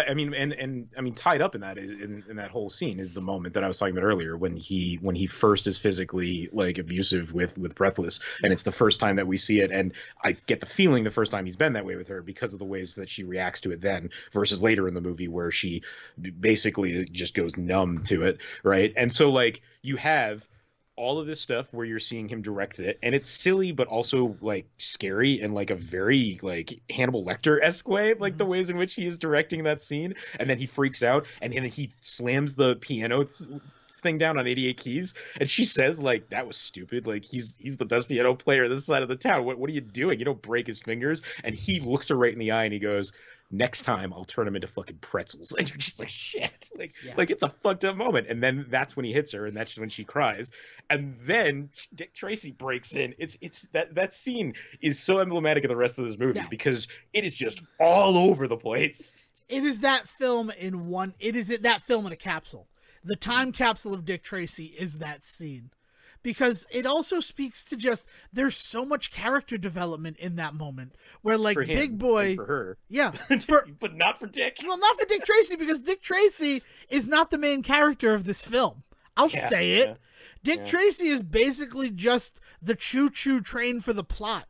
I mean, tied up in that in that whole scene is the moment that I was talking about earlier, when he first is physically, like, abusive with Breathless, and it's the first time that we see it, and I get the feeling the first time he's been that way with her because of the ways that she reacts to it then, versus later in the movie where she basically just goes numb to it, right? And so, like, you have all of this stuff where you're seeing him direct it, and it's silly but also, like, scary in, like, a very, like, Hannibal Lecter-esque way, like the ways in which he is directing that scene. And then he freaks out, and then he slams the piano thing down on 88 keys, and she says, like, that was stupid, like, he's the best piano player this side of the town, what are you doing? You don't break his fingers. And he looks her right in the eye and he goes, next time I'll turn him into fucking pretzels. And you're just like, shit, like it's a fucked up moment. And then that's when he hits her, and that's when she cries. And then Dick Tracy breaks in. It's that scene is so emblematic of the rest of this movie, because it is just all over the place. It is that film in one. It is that film in a capsule. The time capsule of Dick Tracy is that scene. Because it also speaks to just, there's so much character development in that moment where, like, Big Boy, for her, but not for Dick. Well, not for Dick Tracy, because Dick Tracy is not the main character of this film. I'll say it. Yeah. Dick Tracy is basically just the choo-choo train for the plot.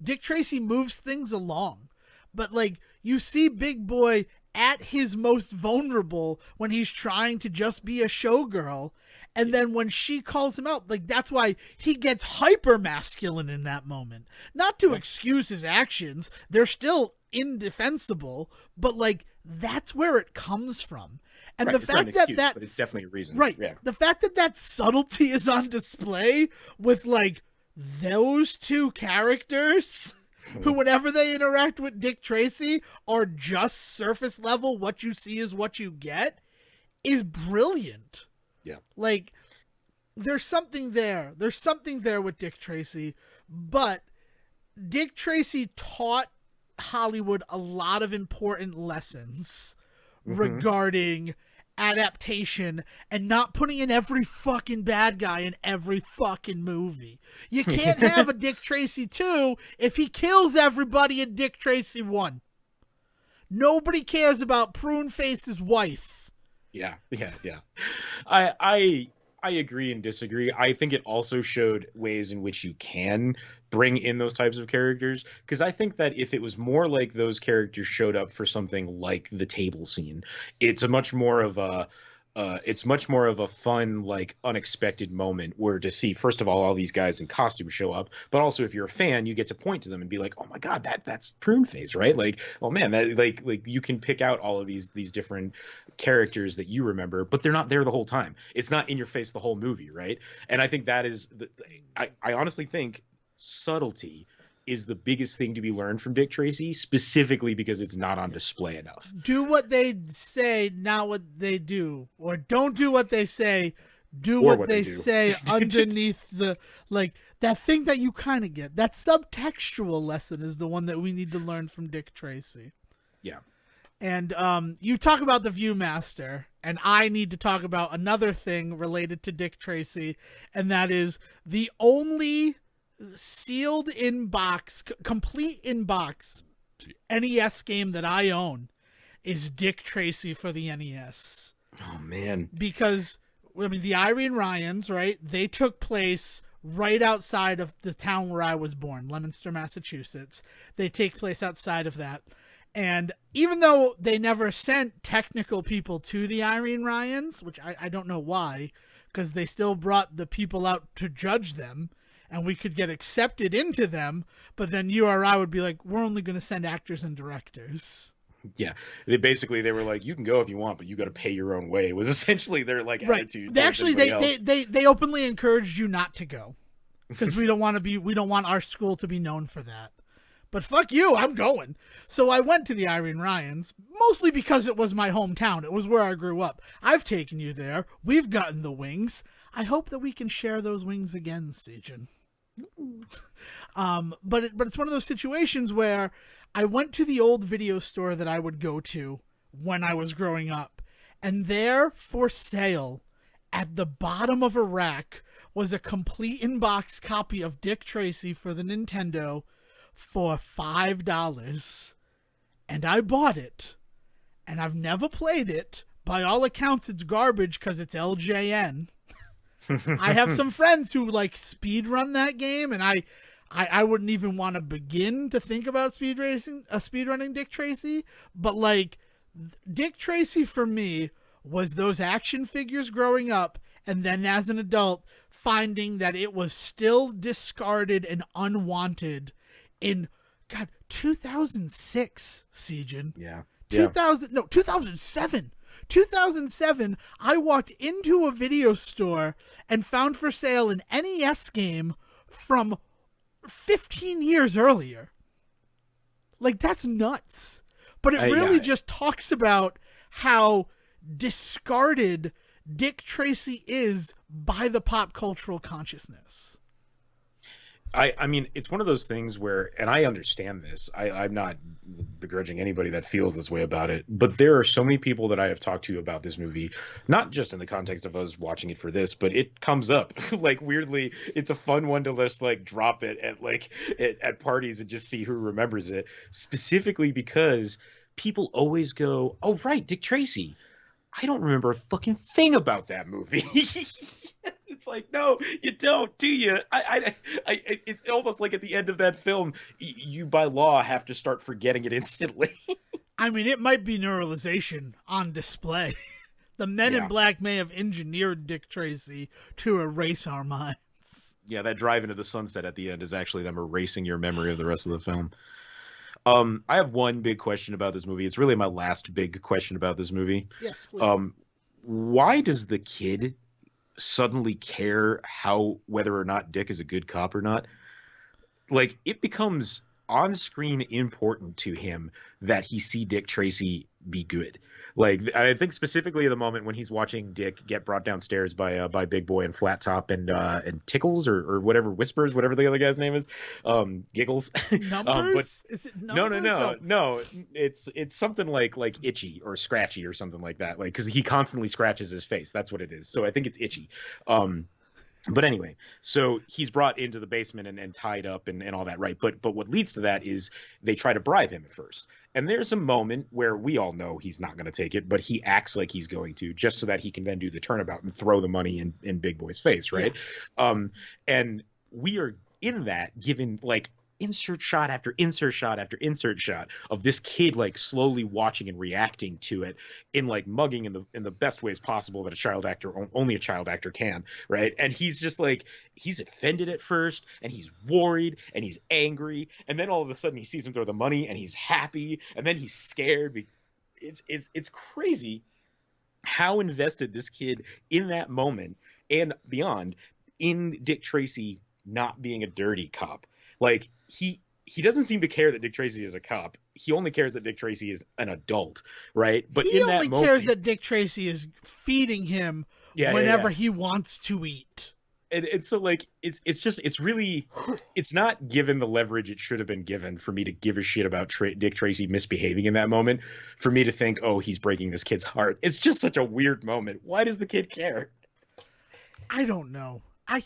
Dick Tracy moves things along, but, like, you see Big Boy at his most vulnerable when he's trying to just be a showgirl. And then when she calls him out, like, that's why he gets hyper masculine in that moment. Not to excuse his actions. They're still indefensible, but like, that's where it comes from. And the fact that but it's definitely a reason. Right. Yeah. The fact that subtlety is on display with like those two characters who, whenever they interact with Dick Tracy, are just surface level, what you see is what you get, is brilliant. Yeah. Like, there's something there. There's something there with Dick Tracy, but Dick Tracy taught Hollywood a lot of important lessons regarding adaptation and not putting in every fucking bad guy in every fucking movie. You can't have a Dick Tracy 2 if he kills everybody in Dick Tracy 1. Nobody cares about Pruneface's wife. Yeah. I agree and disagree. I think it also showed ways in which you can bring in those types of characters, because I think that if it was more like those characters showed up for something like the table scene, it's much more of a fun, like, unexpected moment where to see, first of all these guys in costume show up, but also if you're a fan, you get to point to them and be like, oh my god, that's Pruneface, right? Like, oh man, that like you can pick out all of these different characters that you remember, but they're not there the whole time. It's not in your face the whole movie, right? And I think that is I honestly think subtlety is the biggest thing to be learned from Dick Tracy, specifically because it's not on display enough. Do what they say, not what they do. Or don't do what they say, do what they say underneath the, like, that thing that you kind of get. That subtextual lesson is the one that we need to learn from Dick Tracy. Yeah. And you talk about the Viewmaster, and I need to talk about another thing related to Dick Tracy, and that is the only sealed in box, complete in box NES game that I own is Dick Tracy for the NES. Oh man. Because I mean, the Irene Ryans, right? They took place right outside of the town where I was born, Leominster, Massachusetts. They take place outside of that. And even though they never sent technical people to the Irene Ryans, which I don't know why, because they still brought the people out to judge them, and we could get accepted into them, but then you or I would be like, we're only going to send actors and directors. Yeah, they were like, you can go if you want, but you got to pay your own way. Was essentially their like attitude. They openly encouraged you not to go because we don't want our school to be known for that. But fuck you, I'm going. So I went to the Irene Ryans, mostly because it was my hometown. It was where I grew up. I've taken you there. We've gotten the wings. I hope that we can share those wings again, Sejan. But it's one of those situations where I went to the old video store that I would go to when I was growing up, and there for sale at the bottom of a rack was a complete in-box copy of Dick Tracy for the Nintendo for $5. And I bought it, and I've never played it. By all accounts, it's garbage because it's LJN. I have some friends who like speedrun that game, and I wouldn't even want to begin to think about speedrunning Dick Tracy. But like, Dick Tracy for me was those action figures growing up, and then as an adult finding that it was still discarded and unwanted in 2006, Sejan. Yeah. 2007. 2007, I walked into a video store and found for sale an NES game from 15 years earlier. Like, that's nuts. But it really just talks about how discarded Dick Tracy is by the pop cultural consciousness. I mean, it's one of those things where, and I understand this, I'm not begrudging anybody that feels this way about it, but there are so many people that I have talked to about this movie, not just in the context of us watching it for this, but it comes up. Like, weirdly, it's a fun one to just, like, drop it at parties and just see who remembers it, specifically because people always go, oh, right, Dick Tracy. I don't remember a fucking thing about that movie. It's like, no, you don't, do you? It's almost like at the end of that film, you by law have to start forgetting it instantly. I mean, it might be neuralization on display. The Men in Black may have engineered Dick Tracy to erase our minds. Yeah, that drive into the sunset at the end is actually them erasing your memory of the rest of the film. I have one big question about this movie. It's really my last big question about this movie. Yes, please. Why does the kid suddenly care whether or not Dick is a good cop or not? Like, it becomes on screen important to him that he see Dick Tracy be good. Like, I think specifically the moment when he's watching Dick get brought downstairs by Big Boy and Flat Top and Tickles or whatever, Whispers, whatever the other guy's name is, Giggles. Numbers? Is it Numbers? No. It's something like Itchy or Scratchy or something like that. Like, because he constantly scratches his face. That's what it is. So I think it's Itchy. But anyway, so he's brought into the basement and tied up and all that, right? But what leads to that is they try to bribe him at first. And there's a moment where we all know he's not going to take it, but he acts like he's going to, just so that he can then do the turnabout and throw the money in Big Boy's face, right? Yeah. And we are in that given like insert shot after insert shot after insert shot of this kid like slowly watching and reacting to it in like mugging in the best ways possible that only a child actor can, right? And he's just like, he's offended at first and he's worried and he's angry, and then all of a sudden he sees him throw the money and he's happy, and then he's scared. It's crazy how invested this kid in that moment and beyond in Dick Tracy not being a dirty cop. Like, he doesn't seem to care that Dick Tracy is a cop. He only cares that Dick Tracy is an adult, right? But he only cares that Dick Tracy is feeding him whenever he wants to eat. And so, like, it's really, it's not given the leverage it should have been given for me to give a shit about Dick Tracy misbehaving in that moment, for me to think, oh, he's breaking this kid's heart. It's just such a weird moment. Why does the kid care? I don't know. I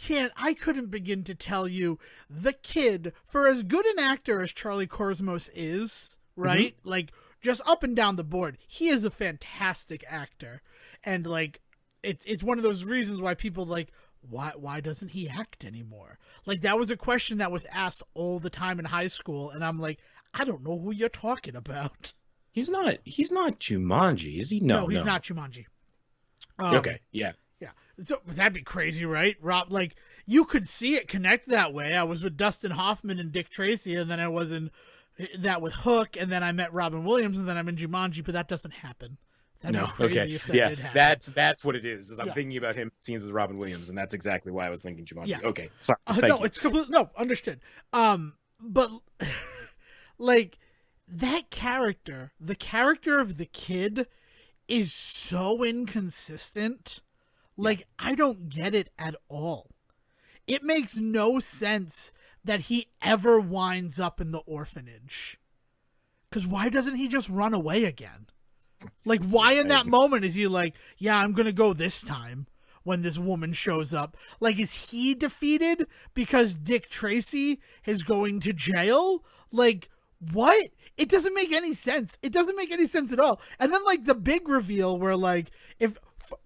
couldn't begin to tell you. The kid, for as good an actor as Charlie Korsmos is, right? Mm-hmm. Like, just up and down the board, he is a fantastic actor. And, like, it's one of those reasons why people, like, why doesn't he act anymore? Like, that was a question that was asked all the time in high school, and I'm like, I don't know who you're talking about. He's not Jumanji, is he? No, he's not Jumanji. Okay, yeah. Yeah, so that'd be crazy, right? Rob, like, you could see it connect that way. I was with Dustin Hoffman and Dick Tracy, and then I was in that with Hook, and then I met Robin Williams, and then I'm in Jumanji, but that doesn't happen. That'd be crazy if that did happen. That's what it is I'm thinking about him scenes with Robin Williams, and that's exactly why I was thinking Jumanji. Yeah. Okay, sorry. It's completely, understood. But, like, that character, the character of the kid is so inconsistent. Like, I don't get it at all. It makes no sense that he ever winds up in the orphanage. Because why doesn't he just run away again? Like, why in that moment is he like, yeah, I'm going to go this time when this woman shows up? Like, is he defeated because Dick Tracy is going to jail? Like, what? It doesn't make any sense. It doesn't make any sense at all. And then, like, the big reveal where, like,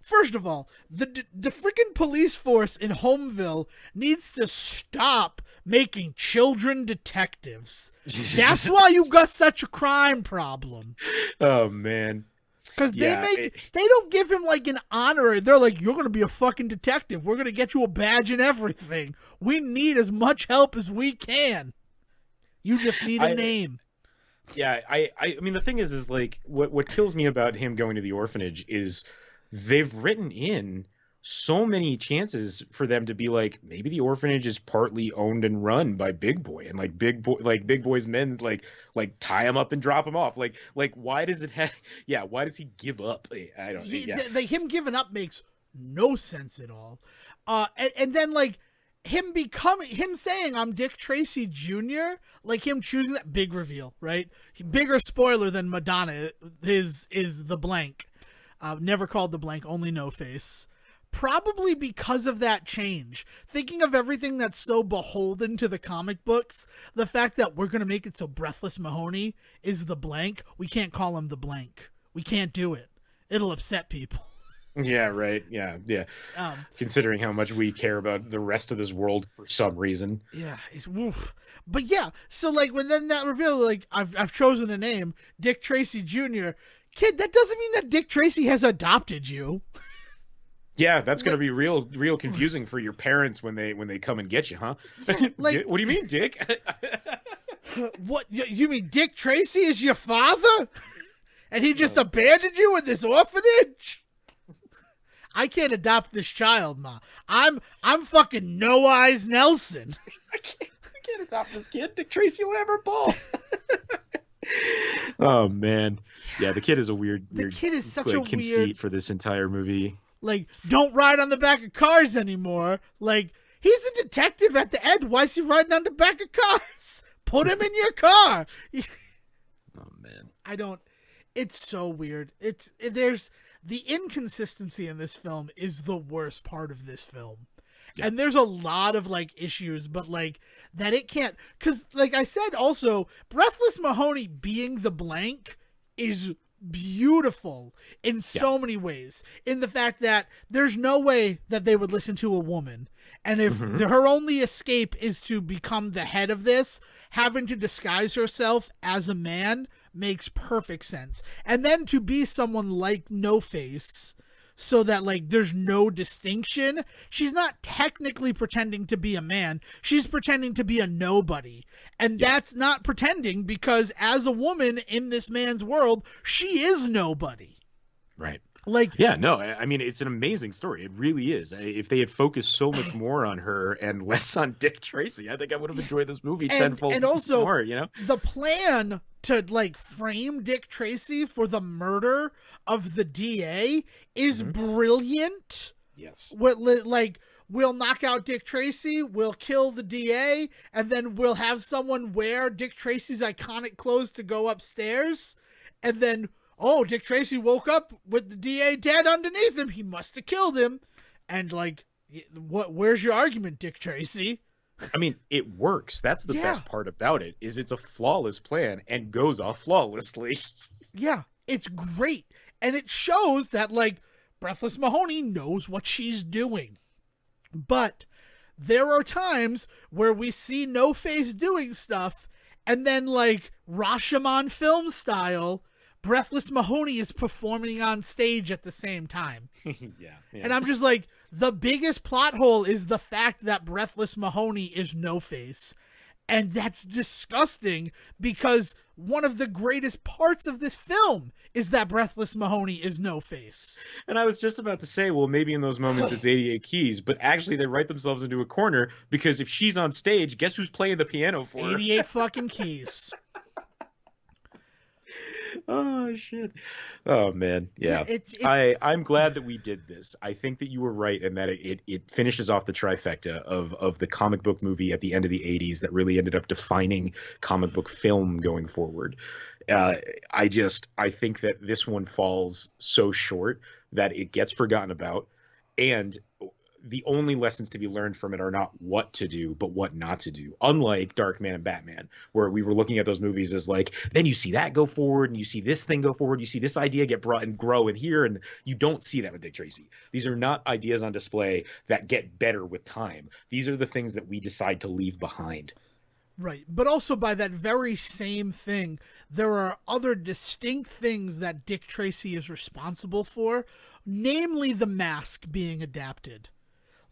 first of all, the freaking police force in Homeville needs to stop making children detectives. That's why you got such a crime problem. Oh, man. Because they don't give him, like, an honor. They're like, you're going to be a fucking detective. We're going to get you a badge and everything. We need as much help as we can. You just need a name. Yeah, I mean, the thing is like, what kills me about him going to the orphanage is they've written in so many chances for them to be like, maybe the orphanage is partly owned and run by Big Boy, and like Big Boy's men like tie him up and drop him off. Like why does it why does he give up? I don't know. Him giving up makes no sense at all. And then like him saying I'm Dick Tracy Jr., like him choosing that big reveal, right? Bigger spoiler than Madonna is the blank. Never called the blank, only No Face. Probably because of that change. Thinking of everything that's so beholden to the comic books, the fact that we're going to make it so Breathless Mahoney is the blank, we can't call him the blank. We can't do it. It'll upset people. Yeah, right. Yeah, yeah. Um, Considering how much we care about the rest of this world for some reason. yeah, it's woof. But yeah, so like when then that reveal, like I've chosen a name, Dick Tracy Jr. Kid, that doesn't mean that Dick Tracy has adopted you. Yeah, that's gonna Like, be real confusing for your parents when they come and get you, huh? yeah, like What do you mean, Dick? what you mean Dick Tracy is your father? And he just abandoned you in this orphanage? I can't adopt this child, Ma. I'm fucking No Eyes Nelson. I can't adopt this kid. Dick Tracy will have her balls. Oh man, yeah, the kid is a The weird kid is such like, a conceit weird, for this entire movie. like, don't ride on the back of cars anymore. Like, he's a detective at the end. Why is he riding on the back of cars? Put him in your car. Oh man, I don't. It's so weird. There's the inconsistency in this film is the worst part of this film. Yeah. And there's a lot of like issues, but like that it can't, because like I said, also Breathless Mahoney being the blank is beautiful in so many ways. In the fact that there's no way that they would listen to a woman, and if her only escape is to become the head of this, having to disguise herself as a man makes perfect sense. And then to be someone like No Face, so that like there's no distinction. She's not technically pretending to be a man. She's pretending to be a nobody. And that's not pretending, because as a woman in this man's world, she is nobody. right. Like, Yeah, no, I mean, it's an amazing story. It really is. If they had focused so much more on her and less on Dick Tracy, I think I would have enjoyed this movie tenfold and also more, you know? the plan to like frame Dick Tracy for the murder of the DA is brilliant. Yes. Like, we'll knock out Dick Tracy, we'll kill the DA, and then we'll have someone wear Dick Tracy's iconic clothes to go upstairs, and then, oh, Dick Tracy woke up with the DA dead underneath him. He must have killed him. And like, where's your argument, Dick Tracy? I mean, it works. That's the best part about it, is it's a flawless plan and goes off flawlessly. Yeah, it's great. And it shows that, like, Breathless Mahoney knows what she's doing. But there are times where we see No Face doing stuff, and then, like, Rashomon film style, Breathless Mahoney is performing on stage at the same time. Yeah. And I'm just like, the biggest plot hole is the fact that Breathless Mahoney is No Face. And that's disgusting, because one of the greatest parts of this film is that Breathless Mahoney is No Face. And I was just about to say, well, maybe in those moments it's 88 keys, but actually they write themselves into a corner, because if she's on stage, guess who's playing the piano for her? 88 fucking keys. Oh shit. Oh man. Yeah. I'm glad that we did this. I think that you were right, and that it finishes off the trifecta of the comic book movie at the end of the 80s that really ended up defining comic book film going forward. I think that this one falls so short that it gets forgotten about, and the only lessons to be learned from it are not what to do, but what not to do. Unlike Darkman and Batman, where we were looking at those movies as like, then you see that go forward, and you see this thing go forward, you see this idea get brought and grow in here, and you don't see that with Dick Tracy. These are not ideas on display that get better with time. These are the things that we decide to leave behind. Right. But also, by that very same thing, there are other distinct things that Dick Tracy is responsible for, namely the mask being adapted.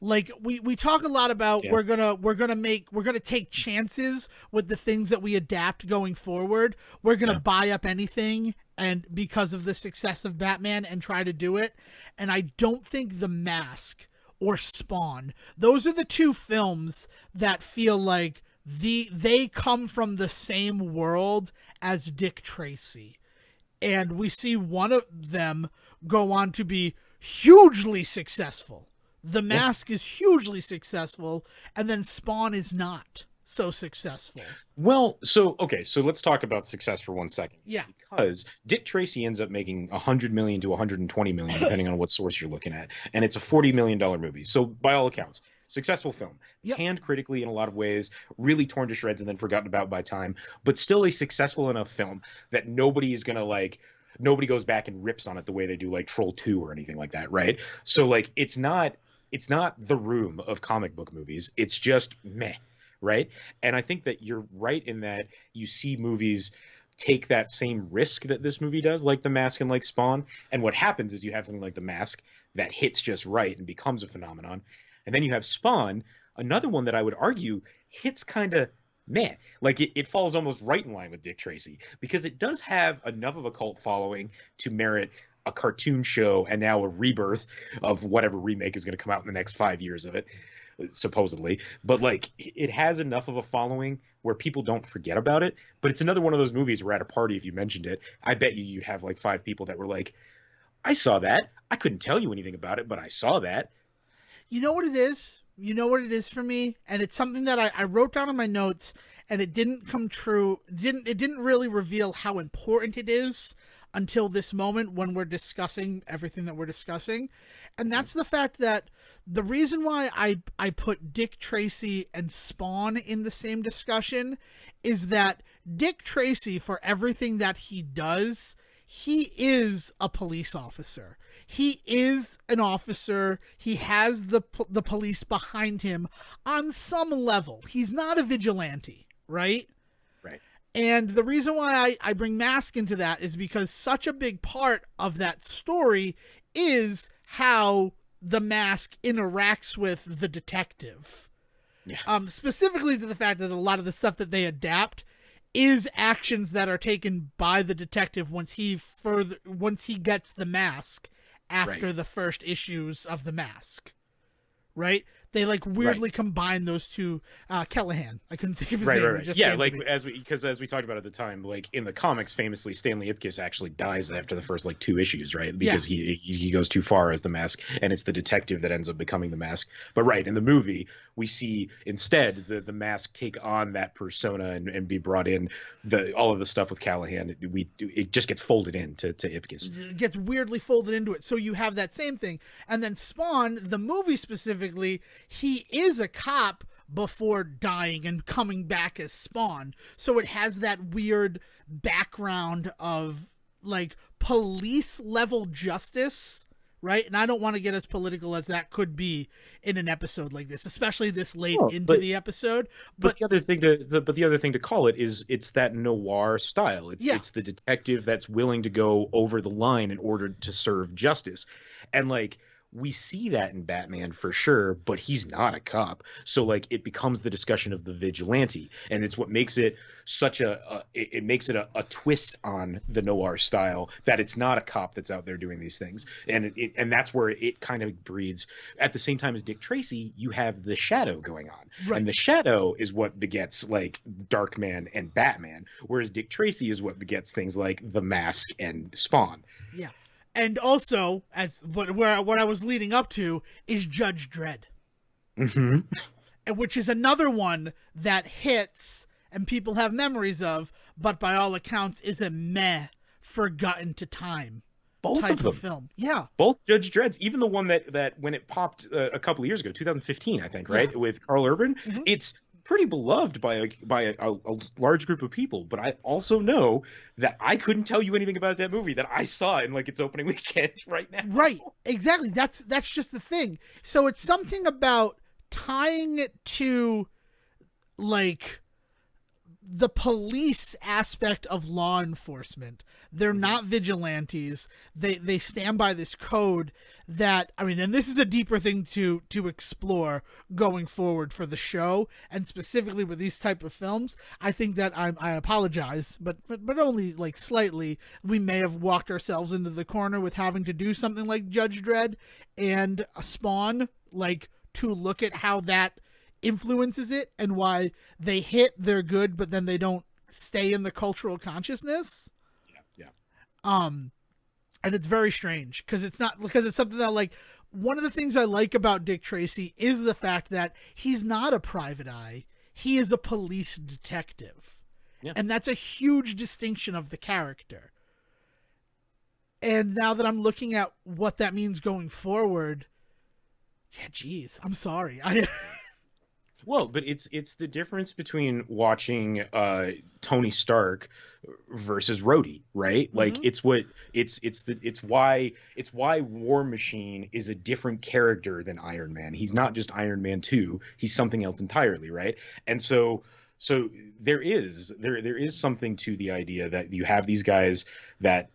Like, we talk a lot about we're gonna take chances with the things that we adapt going forward. We're gonna buy up anything, and because of the success of Batman, and try to do it. And I don't think The Mask or Spawn, those are the two films that feel like they come from the same world as Dick Tracy. And we see one of them go on to be hugely successful. The Mask is hugely successful, and then Spawn is not so successful. Well, so let's talk about success for 1 second. Yeah. Because Dick Tracy ends up making $100 million to $120 million, depending on what source you're looking at, and it's a $40 million movie. So by all accounts, successful film. Yep. Canned critically in a lot of ways, really torn to shreds and then forgotten about by time, but still a successful enough film that nobody is gonna like Nobody goes back and rips on it the way they do like Troll 2 or anything like that, right? So like it's not the Room of comic book movies. It's just meh, right? And I think that you're right in that you see movies take that same risk that this movie does, like The Mask and like Spawn. And what happens is you have something like The Mask that hits just right and becomes a phenomenon. And then you have Spawn, another one that I would argue hits kind of meh. Like it falls almost right in line with Dick Tracy because it does have enough of a cult following to merit a cartoon show and now a rebirth of whatever remake is going to come out in the next 5 years of it, supposedly. But like it has enough of a following where people don't forget about it. But it's another one of those movies where at a party, if you mentioned it, I bet you'd have like 5 people that were like, I saw that. I couldn't tell you anything about it, but I saw that. You know what it is? You know what it is for me? And it's something that I wrote down in my notes and it didn't come true. It didn't really reveal how important it is until this moment when we're discussing everything that we're discussing. And that's the fact that the reason why I put Dick Tracy and Spawn in the same discussion is that Dick Tracy, for everything that he does, he is a police officer. He is an officer. He has the police behind him on some level. He's not a vigilante, right? Right. And the reason why I bring Mask into that is because such a big part of that story is how the Mask interacts with the detective. Yeah. Specifically to the fact that a lot of the stuff that they adapt is actions that are taken by the detective once he gets the mask after Right. the first issues of the Mask. Right? They like weirdly combine those two. Callahan. I couldn't think of his name. Right. Yeah, like as we talked about at the time, like in the comics, famously Stanley Ipkiss actually dies after the first like 2 issues, right? Because he goes too far as the Mask, and it's the detective that ends up becoming the Mask. But right in the movie, we see instead the Mask take on that persona and be brought in. All of the stuff with Callahan, it just gets folded into Ipkiss. It gets weirdly folded into it. So you have that same thing, and then Spawn, the movie specifically. He is a cop before dying and coming back as Spawn. So it has that weird background of like police level justice, right? And I don't want to get as political as that could be in an episode like this, especially this late into the episode. But the other thing to call it is it's that noir style. It's the detective that's willing to go over the line in order to serve justice. And like we see that in Batman for sure, but he's not a cop. So like it becomes the discussion of the vigilante, and it's what makes it such it makes it a twist on the noir style that it's not a cop that's out there doing these things. And that's where it kind of breeds. At the same time as Dick Tracy, you have the Shadow going on. Right. And the Shadow is what begets like Darkman and Batman, whereas Dick Tracy is what begets things like The Mask and Spawn. Yeah. And also, what I was leading up to is Judge Dredd, which is another one that hits and people have memories of, but by all accounts is a meh, forgotten to time type of film. Yeah, both Judge Dredds, even the one that when it popped a couple of years ago, 2015, I think, right, with Carl Urban, it's pretty beloved by a large group of people. But I also know that I couldn't tell you anything about that movie that I saw in like its opening weekend right now. Right, exactly. That's just the thing. So it's something about tying it to like the police aspect of law enforcement. They're not vigilantes. They stand by this code that, I mean, and this is a deeper thing to explore going forward for the show, and specifically with these type of films. I think that I apologize, but only like slightly. We may have walked ourselves into the corner with having to do something like Judge Dredd and a Spawn, like to look at how that influences it and why they hit, they're good, but then they don't stay in the cultural consciousness. And it's very strange because it's something that, like, one of the things I like about Dick Tracy is the fact that he's not a private eye. He is a police detective. Yeah. And that's a huge distinction of the character. And now that I'm looking at what that means going forward, yeah, geez, I'm sorry. Well, but it's the difference between watching Tony Stark versus Rhodey, right? Like Hmm. it's why War Machine is a different character than Iron Man. He's not just Iron Man 2, he's something else entirely, right? And so there is something to the idea that you have these guys that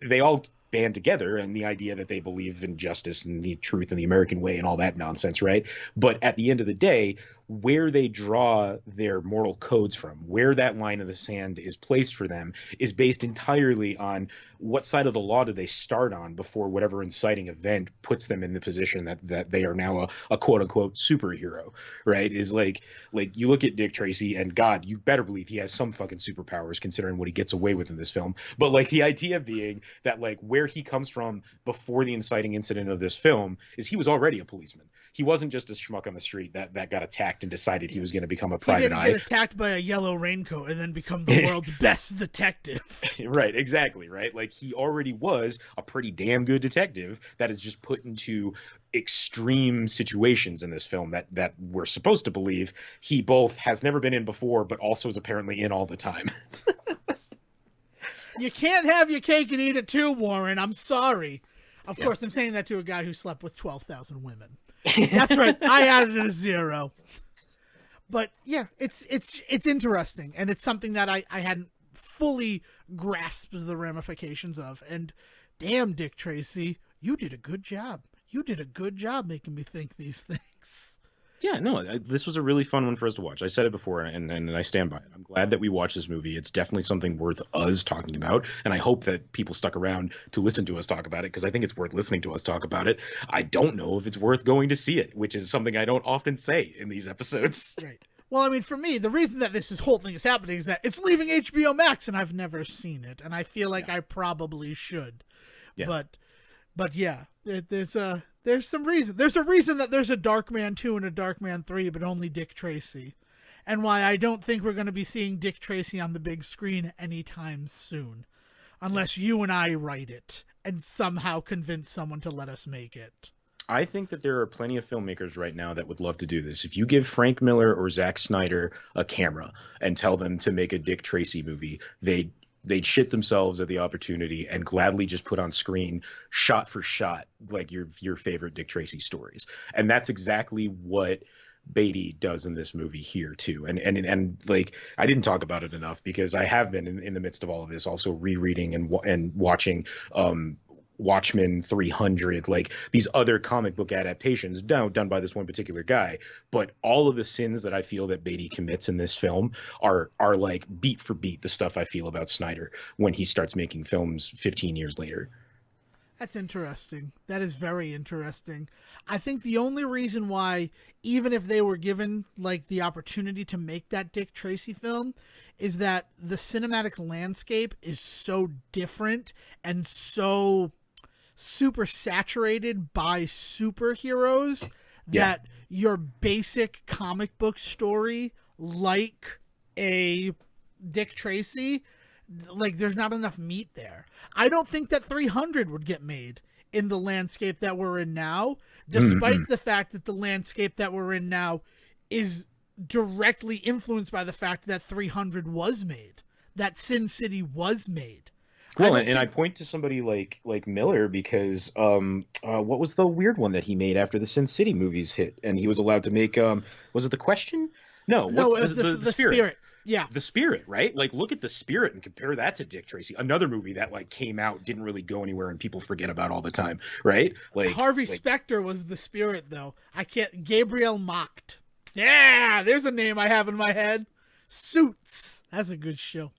they all band together, and the idea that they believe in justice and the truth and the American way and all that nonsense, right? But at the end of the day, where they draw their moral codes from, where that line in the sand is placed for them, is based entirely on what side of the law do they start on before whatever inciting event puts them in the position that they are now a quote unquote superhero, right? Is like you look at Dick Tracy, and God, you better believe he has some fucking superpowers considering what he gets away with in this film. But like the idea being that like where he comes from before the inciting incident of this film is he was already a policeman. He wasn't just a schmuck on the street that got attacked and decided he was going to become a He private didn't get eye. attacked by a yellow raincoat and then become the world's best detective. Right, exactly, right? Like he already was a pretty damn good detective that is just put into extreme situations in this film that we're supposed to believe he both has never been in before but also is apparently in all the time. You can't have your cake and eat it too, Warren. I'm sorry. Of Yeah. course, I'm saying that to a guy who slept with 12,000 women. That's right. I added a zero. But yeah, it's interesting, and it's something that I hadn't fully grasped the ramifications of. And damn, Dick Tracy, you did a good job. You did a good job making me think these things. Yeah, no, this was a really fun one for us to watch. I said it before, and I stand by it. I'm glad that we watched this movie. It's definitely something worth us talking about, and I hope that people stuck around to listen to us talk about it, because I think it's worth listening to us talk about it. I don't know if it's worth going to see it, which is something I don't often say in these episodes. Right. Well, I mean, for me, the reason that this whole thing is happening is that it's leaving HBO Max, and I've never seen it, and I feel like Yeah. I probably should. Yeah. But yeah, there's some reason. There's a reason that there's a Darkman 2 and a Darkman 3, but only Dick Tracy, and why I don't think we're going to be seeing Dick Tracy on the big screen anytime soon, unless you and I write it and somehow convince someone to let us make it. I think that there are plenty of filmmakers right now that would love to do this. If you give Frank Miller or Zack Snyder a camera and tell them to make a Dick Tracy movie, they'd shit themselves at the opportunity and gladly just put on screen shot for shot like your favorite Dick Tracy stories. And that's exactly what Beatty does in this movie here too. And like I didn't talk about it enough because I have been in the midst of all of this also rereading and watching Watchmen 300, like these other comic book adaptations done by this one particular guy. But all of the sins that I feel that Beatty commits in this film are like beat for beat the stuff I feel about Snyder when he starts making films 15 years later. That's interesting. That is very interesting. I think the only reason why, even if they were given like the opportunity to make that Dick Tracy film, is that the cinematic landscape is so different and so super saturated by superheroes Yeah. that your basic comic book story, like a Dick Tracy, like there's not enough meat there. I don't think that 300 would get made in the landscape that we're in now, despite the fact that the landscape that we're in now is directly influenced by the fact that 300 was made, that Sin City was made. Well, and I point to somebody like Miller because what was the weird one that he made after the Sin City movies hit and he was allowed to make was it The Question? No, No, what's it was the Spirit. Yeah. The Spirit, right? Like look at The Spirit and compare that to Dick Tracy, another movie that like came out, didn't really go anywhere and people forget about all the time, right? Like Harvey Specter was the Spirit though. I can't Gabriel Macht. Yeah, there's a name I have in my head. Suits. That's a good show.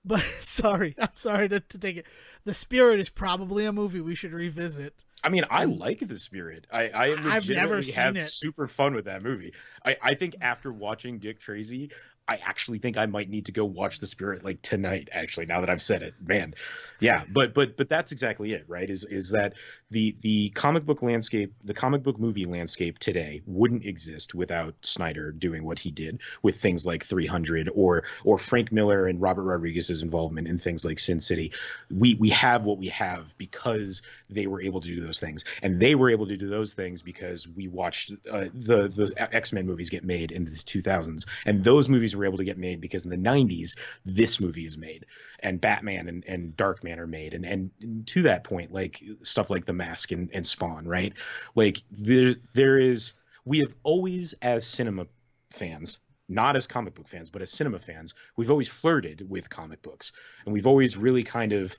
But I'm sorry to take it. The Spirit is probably a movie we should revisit. I mean, I like The Spirit. I I've never legitimately seen have it. super fun with that movie. I think after watching Dick Tracy, I actually think I might need to go watch The Spirit like tonight, actually, now that I've said it. Man. Yeah, but that's exactly it, right? Is that the comic book landscape, the comic book movie landscape today wouldn't exist without Snyder doing what he did with things like 300 or Frank Miller and Robert Rodriguez's involvement in things like Sin City. We have what we have because they were able to do those things, and they were able to do those things because we watched the X-Men movies get made in the 2000s, and those movies were able to get made because in the 90s this movie is made, and Batman and Darkman are made, and to that point, like stuff like The Mask and Spawn, right? Like there is, we have always, as cinema fans, not as comic book fans, but as cinema fans, we've always flirted with comic books, and we've always really kind of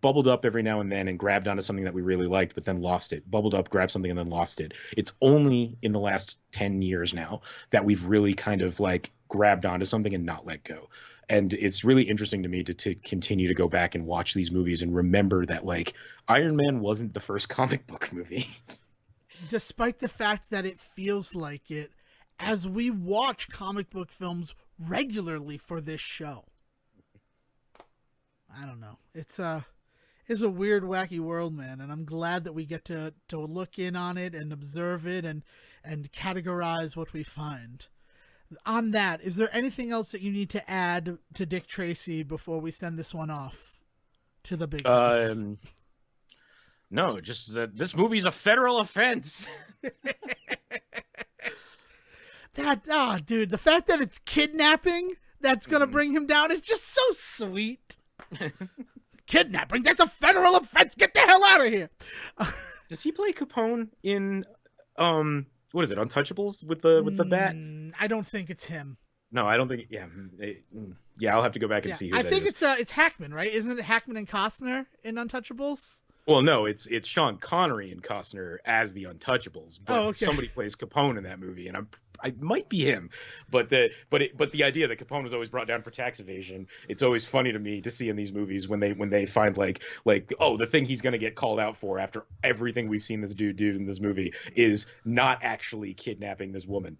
bubbled up every now and then and grabbed onto something that we really liked, but then lost it. Bubbled up, grabbed something, and then lost it. It's only in the last 10 years now that we've really kind of like grabbed onto something and not let go. And it's really interesting to me to continue to go back and watch these movies and remember that, like, Iron Man wasn't the first comic book movie. Despite the fact that it feels like it, as we watch comic book films regularly for this show. I don't know. It's a weird, wacky world, man, and I'm glad that we get to look in on it and observe it and categorize what we find. On that, is there anything else that you need to add to Dick Tracy before we send this one off to the big house? No, just that this movie's a federal offense. Dude, the fact that it's kidnapping that's gonna bring him down is just so sweet. Kidnapping, that's a federal offense. Get the hell out of here. Does he play Capone in what is it, Untouchables with the bat? I don't think it's him. No, I don't think. Yeah, I'll have to go back and see who I that think is. it's Hackman, right? Isn't it Hackman and Costner in Untouchables? Well, no, it's Sean Connery and Costner as the Untouchables, but somebody plays Capone in that movie, and I might be him, but the idea that Capone was always brought down for tax evasion, it's always funny to me to see in these movies when they find like oh, the thing he's gonna get called out for after everything we've seen this dude do in this movie is not actually kidnapping this woman.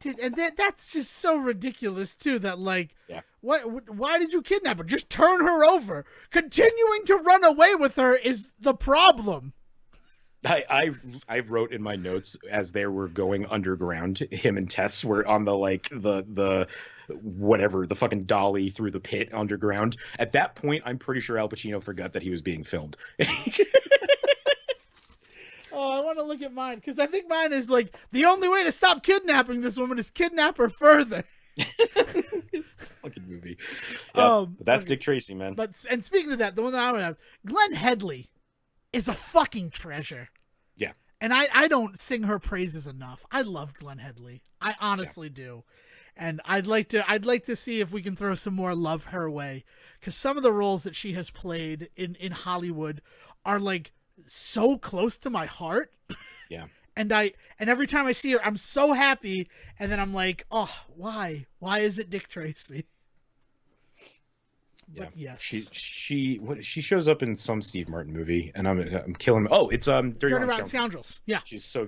Dude, and that's just so ridiculous too. That like, yeah. Why did you kidnap her? Just turn her over. Continuing to run away with her is the problem. I wrote in my notes as they were going underground, him and Tess were on the like the whatever, the fucking dolly through the pit underground. At that point, I'm pretty sure Al Pacino forgot that he was being filmed. Oh, I want to look at mine because I think mine is like the only way to stop kidnapping this woman is kidnap her further. It's a fucking movie. Yeah, but that's Dick Tracy, man. And speaking of that, the one that I would have, Glenn Headley is a fucking treasure. Yeah. And I don't sing her praises enough. I love Glenn Headley. I honestly do. And I'd like to see if we can throw some more love her way, because some of the roles that she has played in Hollywood are like so close to my heart. Yeah. And every time I see her, I'm so happy, and then I'm like, oh, why is it Dick Tracy? Yeah. But yes, she shows up in some Steve Martin movie, and I'm killing. Oh, it's Dirty Rotten Scoundrels. Yeah, she's so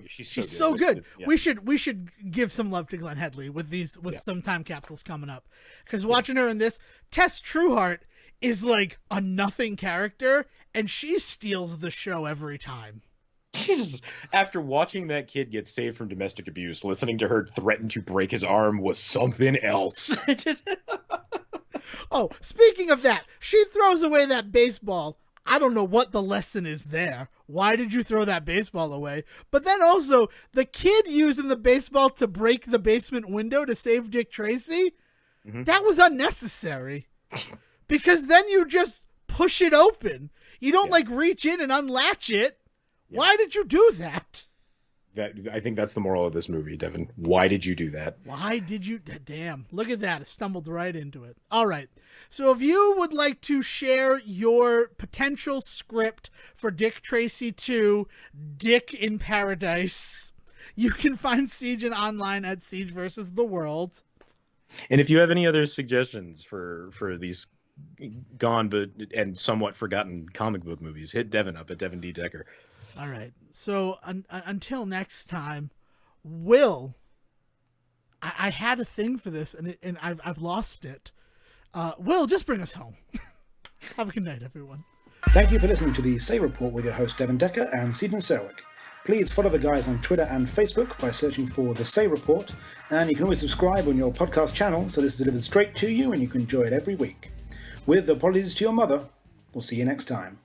good. Yeah. We should give some love to Glenn Headley with some time capsules coming up, because watching her in this, Tess Trueheart is like a nothing character, and she steals the show every time. Jesus. After watching that kid get saved from domestic abuse, listening to her threaten to break his arm was something else. Oh, speaking of that, she throws away that baseball. I don't know what the lesson is there. Why did you throw that baseball away? But then also, the kid using the baseball to break the basement window to save Dick Tracy, that was unnecessary. Because then you just push it open. You don't like reach in and unlatch it. Yeah. Why did you do that? I think that's the moral of this movie, Devin. Why did you do that? Why did you? Damn. Look at that. I stumbled right into it. All right. So if you would like to share your potential script for Dick Tracy 2, Dick in Paradise, you can find Siege online at Siege vs. the World. And if you have any other suggestions for these gone but and somewhat forgotten comic book movies, hit Devin up at Devin D. Decker. All right. So until next time, will I had a thing for this, and I've lost it. Will, just bring us home. Have a good night, everyone. Thank you for listening to the Say Report with your host Devon Decker and Stephen Serwick. Please follow the guys on Twitter and Facebook by searching for The Say Report, and you can always subscribe on your podcast channel so this is delivered straight to you and you can enjoy it every week. With apologies to your mother, we'll see you next time.